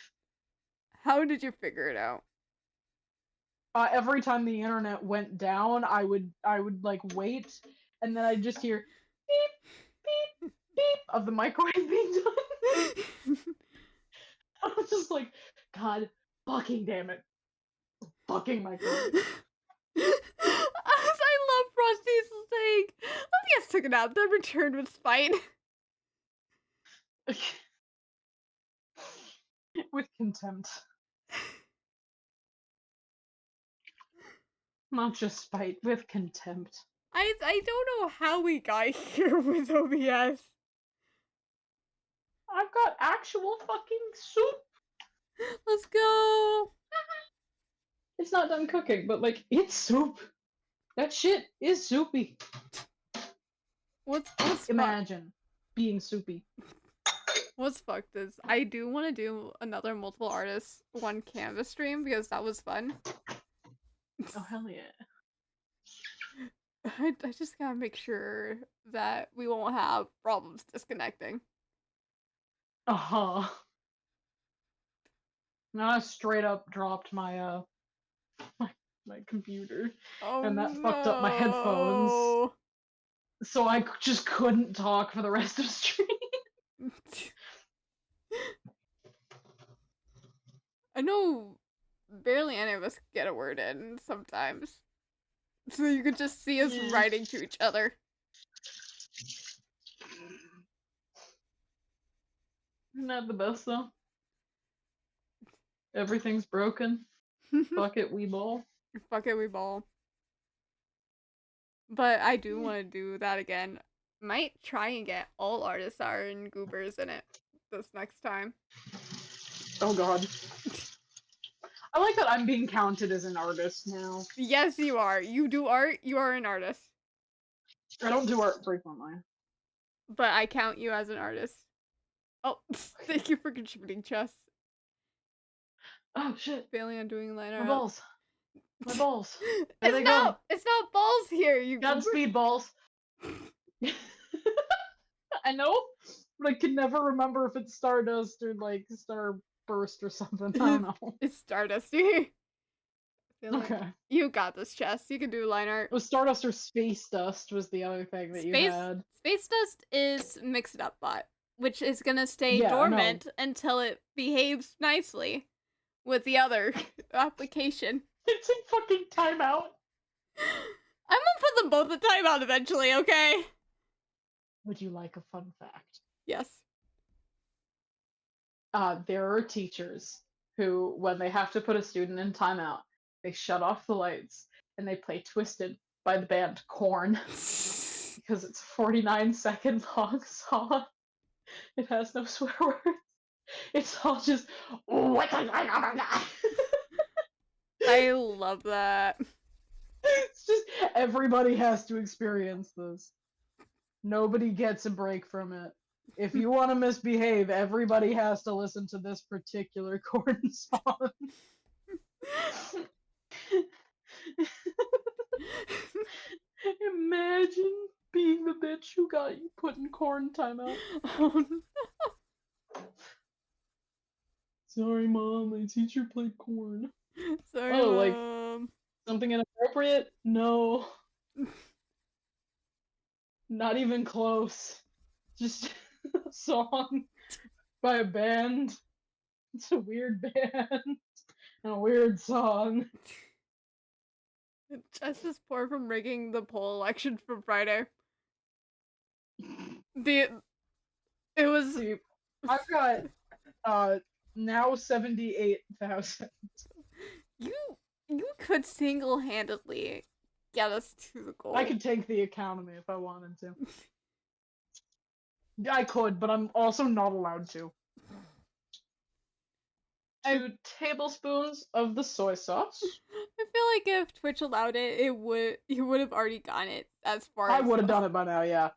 How did you figure it out? Every time the internet went down, I would like wait, and then I'd just hear beep beep beep of the microwave being done. I was just like, God fucking damn it, fucking microwave. I love Frosty's saying, "OBS took it out, then returned with spite." With contempt. Not just spite, with contempt. I don't know how we got here with OBS. I've got actual fucking soup. Let's go. It's not done cooking, but like, it's soup. That shit is soupy. What's Imagine being soupy. What's fucked is I do want to do another multiple artists one canvas stream because that was fun. Oh hell yeah. I just gotta make sure that we won't have problems disconnecting. Uh-huh. Now I straight up dropped my my computer, Oh and that fucked up my headphones. no. So I just couldn't talk for the rest of the stream. I know barely any of us get a word in sometimes. So you could just see us writing to each other. Isn't that the best though? Everything's broken. Fuck it, we ball. Fuck it, we ball. But I do want to do that again. Might try and get all artists are and goobers in it this next time. Oh god. I like that I'm being counted as an artist now. Yes, you are. You do art. You are an artist. I don't do art frequently. But I count you as an artist. Oh, thank you for contributing, Chess. Oh shit. Failing on doing liner. My balls. My balls. There they go. It's not balls here, you Godspeed, balls. I know, but I can never remember if it's Stardust or like Starburst or something. I don't know. It's Stardusty. Okay. You got this, Chess. You can do line art. It was Stardust or Space Dust was the other thing that you had. Space Dust is Mix It Up Bot, which is gonna stay Yeah, dormant until it behaves nicely with the other application. It's in fucking timeout. I'm gonna put them both in timeout eventually, okay? Would you like a fun fact? Yes. There are teachers who, when they have to put a student in timeout, they shut off the lights and they play Twisted by the band Korn because it's a 49-second long song. It has no swear words. It's all just. I love that. It's just everybody has to experience this. Nobody gets a break from it. If you want to misbehave, everybody has to listen to this particular Korn song. Imagine being the bitch who got you put in Korn timeout. Oh, no. Sorry, Mom, my teacher played Korn. Sorry, Oh, like Mom. something inappropriate? No. Not even close. Just a song by a band. It's a weird band and a weird song. Just as poor from rigging the poll election for Friday. The it was See, I've got now 78,000. you you could single-handedly get us to the I goal. could take the economy if I wanted to. I could, but I'm also not allowed to. I 2 tablespoons of the soy sauce. I feel like if Twitch allowed it, you would have already gotten it as far I as would have done it by now, yeah.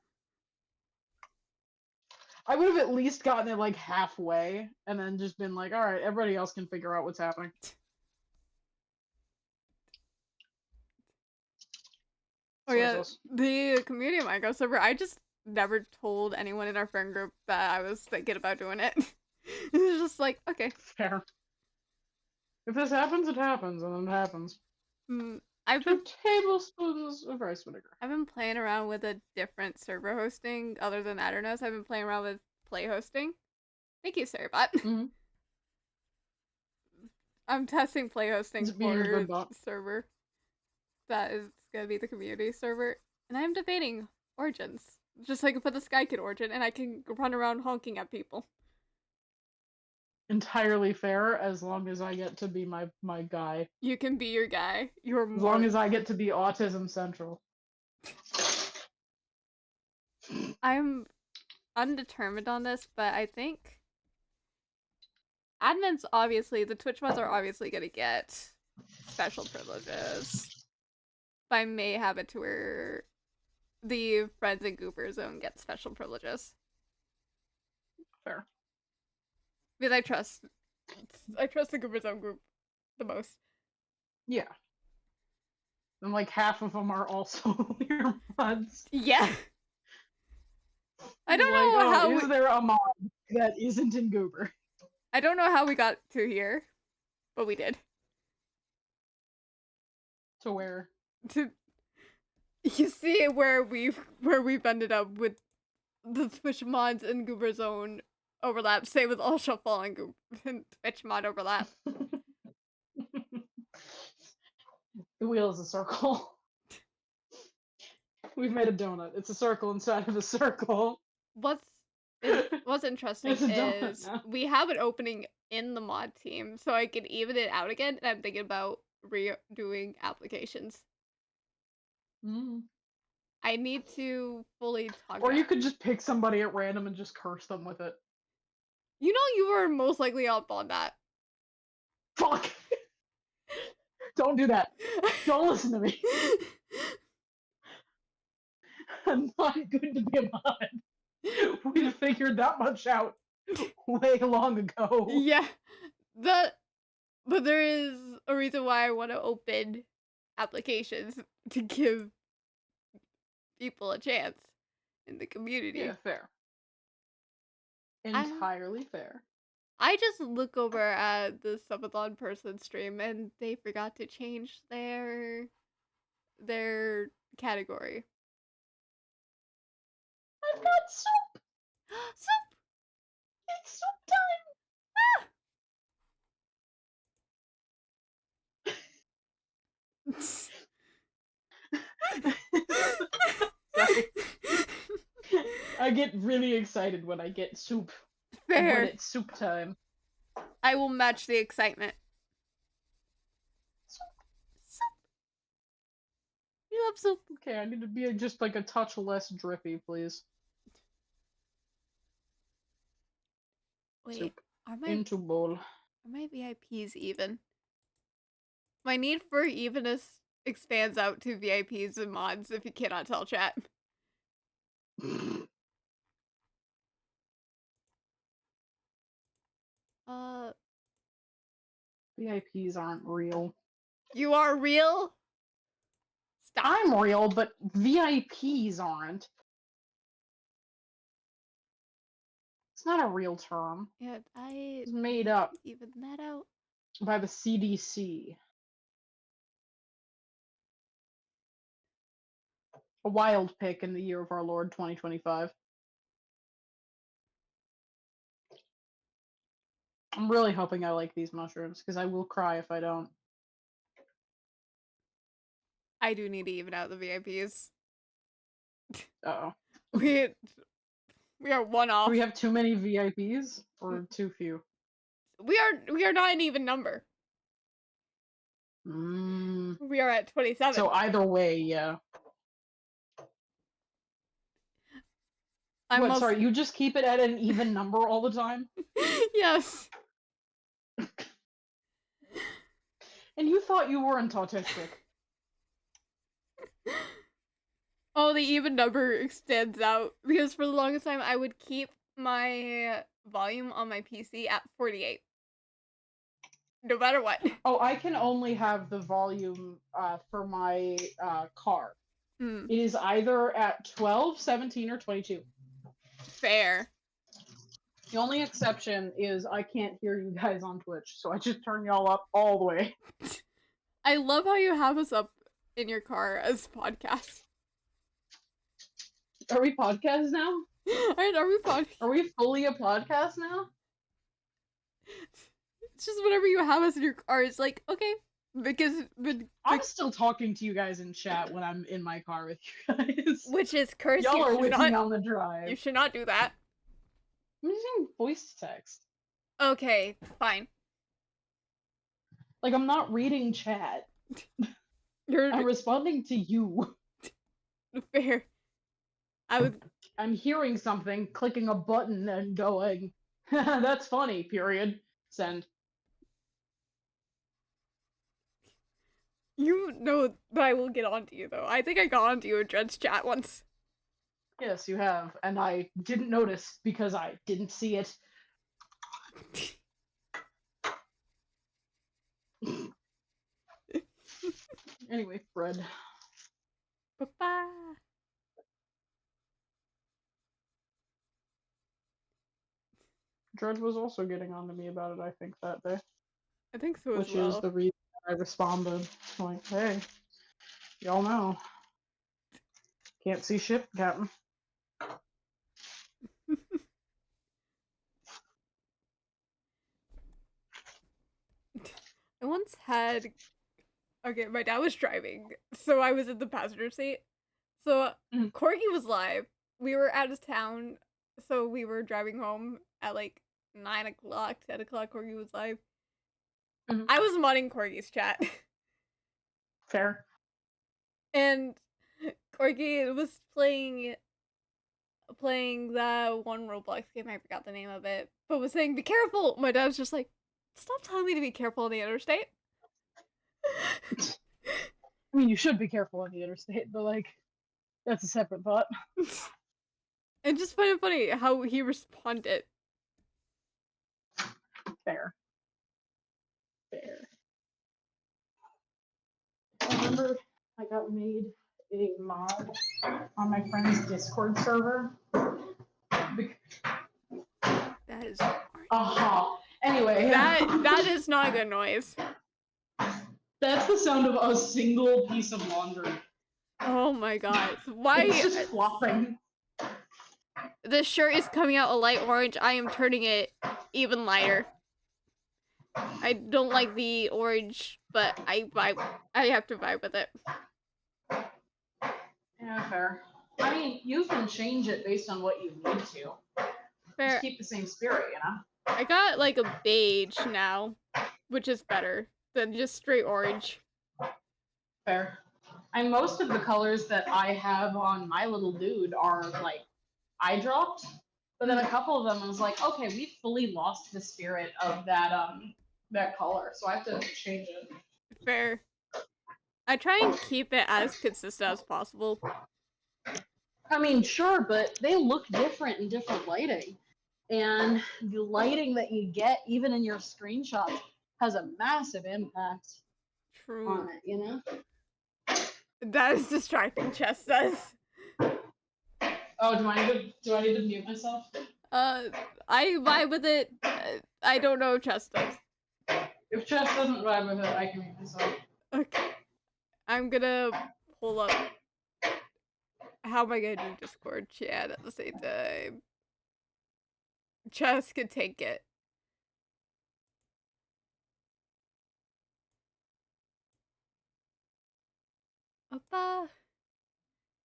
I would have at least gotten it like halfway and then just been like, alright, everybody else can figure out what's happening. Oh Soy yeah, sauce. the community Minecraft server. I just never told anyone in our friend group that I was thinking about doing it. It was just like, okay. Fair. If this happens, it happens, and it happens. Mm, I've been 2 tablespoons of rice vinegar. I've been playing around with a different server hosting other than Aternos. I've been playing around with play hosting. Thank you, Sarabot. Mm-hmm. I'm testing play hosting You're for good bot. server that is gonna be the community server, and I'm debating origins. Just so I can put the skykid origin, and I can run around honking at people. Entirely fair as long as I get to be my guy. You can be your guy. You're As more. long as I get to be autism central. I'm undetermined on this, but I think admins the Twitch mods are obviously gonna get special privileges. But I may have it to where the Friends and Gooper Zone gets special privileges. Fair. Because I trust the Gooper Zone group the most. Yeah. And like half of them are also your mods. Yeah. I don't like, know how is there a mod that isn't in Goober? I don't know how we got to here, but we did. To where? To you see where we've ended up with the Twitch mods and Goober Zone overlap. Same with all Shuffle and Twitch mod overlap. The wheel is a circle. We've made a donut. It's a circle inside of a circle. What's interesting It's a donut is now. we have an opening in the mod team, so I can even it out again. And I'm thinking about redoing applications. Mm. I need to fully talk. Or you could just pick somebody at random and just curse them with it. You know, you were most likely up on that. Fuck! Don't do that. Don't listen to me. I'm not going to be a mod. We figured that much out way long ago. Yeah, but there is a reason why I want to open applications to give people a chance in the community. Yeah, fair. Entirely fair. I just look over at the subathon person stream and they forgot to change their category. I've got soup! Soup! It's soup time! Sorry. I get really excited when I get soup. And when Fair. it's soup time. I will match the excitement. Soup. You love soup. Okay, I need to be just like a touch less drippy, please. Wait, Soup. are Into bowl. my VIPs even? My need for evenness expands out to VIPs and mods if you cannot tell, chat. VIPs aren't real. You are real? Stop. I'm real, but VIPs aren't. It's not a real term. Yeah, It's made up even that out. by the CDC. A wild pick in the year of our Lord 2025. I'm really hoping I like these mushrooms, because I will cry if I don't. I do need to even out the VIPs. Uh-oh. We we are one Do we off. have too many VIPs or too few? We are not an even number. Mm. We are at 27. So either way, yeah. I'm What, most sorry, you just keep it at an even number all the time? yes. And you thought you weren't autistic. Oh, the even number stands out because for the longest time I would keep my volume on my PC at 48. No matter what. Oh, I can only have the volume for my car. Mm, It is either at 12, 17, or 22. fair. The only exception is I can't hear you guys on Twitch, so I just turn y'all up all the way. I love how you have us up in your car as podcasts. Are we podcast now? Alright, are we podcast? Are we fully a podcast now? It's just whenever you have us in your car, it's like, okay, because I'm still talking to you guys in chat when I'm in my car with you guys. which is cursed. Y'all are with me not, on the drive. you should not do that. I'm using voice to text. Okay, fine. Like, I'm not reading chat. You're I'm responding to you. fair. I would. I'm hearing something, clicking a button, and going, that's funny, period. Send. You know that I will get onto you though. I think I got onto you in Dred's chat once. Yes, you have. And I didn't notice because I didn't see it. Anyway, Fred. Bye-bye. Dredge was also getting on to me about it, I think, that day. I think so as Which well. is the reason I responded. Like, hey, y'all know. Can't see shit, Captain. I once had. Okay, my dad was driving, so I was in the passenger seat. So Mhm. Corgi was live. We were out of town, so we were driving home at like 9 o'clock, 10 o'clock. Corgi was live. Mhm. I was modding Corgi's chat, Fair. and Corgi was playing that one Roblox game. I forgot the name of it, but was saying, "Be careful." My dad was just like, "Stop telling me to be careful on the interstate." I mean, you should be careful on the interstate, but, like, that's a separate thought. And just find it funny how he responded. Fair. Fair. I remember I got made a mod on my friend's Discord server. That is Aha. Anyway. that is not a good noise. That's the sound of a single piece of laundry. Oh my god. Why It's just flopping. this shirt is coming out a light orange. I am turning it even lighter. I don't like the orange, but I have to vibe with it. Yeah, fair. I mean, you can change it based on what you need to. Fair. Just keep the same spirit, you know? I got like a beige now, which is better than just straight orange. Fair. And most of the colors that I have on my little dude are like eye dropped. But then a couple of them I was like, okay, we fully lost the spirit of that color, so I have to change it. Fair. I try and keep it as consistent as possible. I mean, sure, but they look different in different lighting. And the lighting that you get, even in your screenshots, has a massive impact True. on it, you know? That is distracting, Chess says. Oh, do I need to mute myself? I vibe with it. I don't know if Chess does. If Chess doesn't vibe with it, I can mute myself. Okay. I'm gonna pull up. How am I gonna do Discord chat at the same time? Chess could take it. Oppa.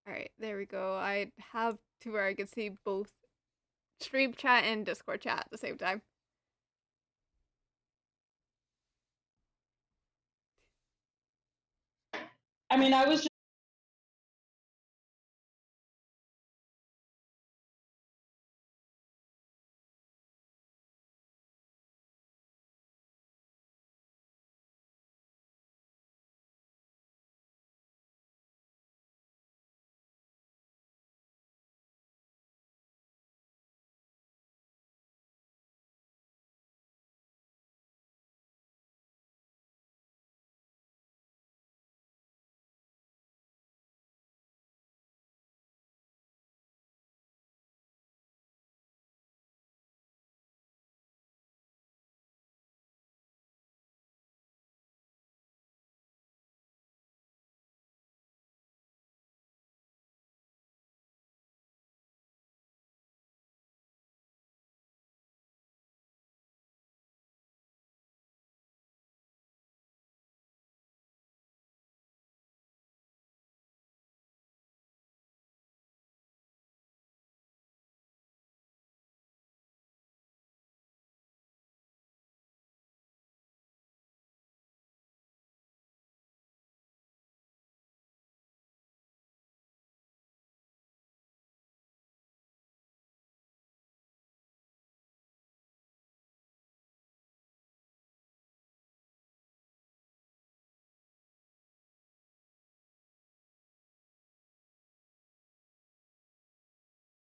Alright, there we go. I have to where I can see both stream chat and Discord chat at the same time. I mean, I was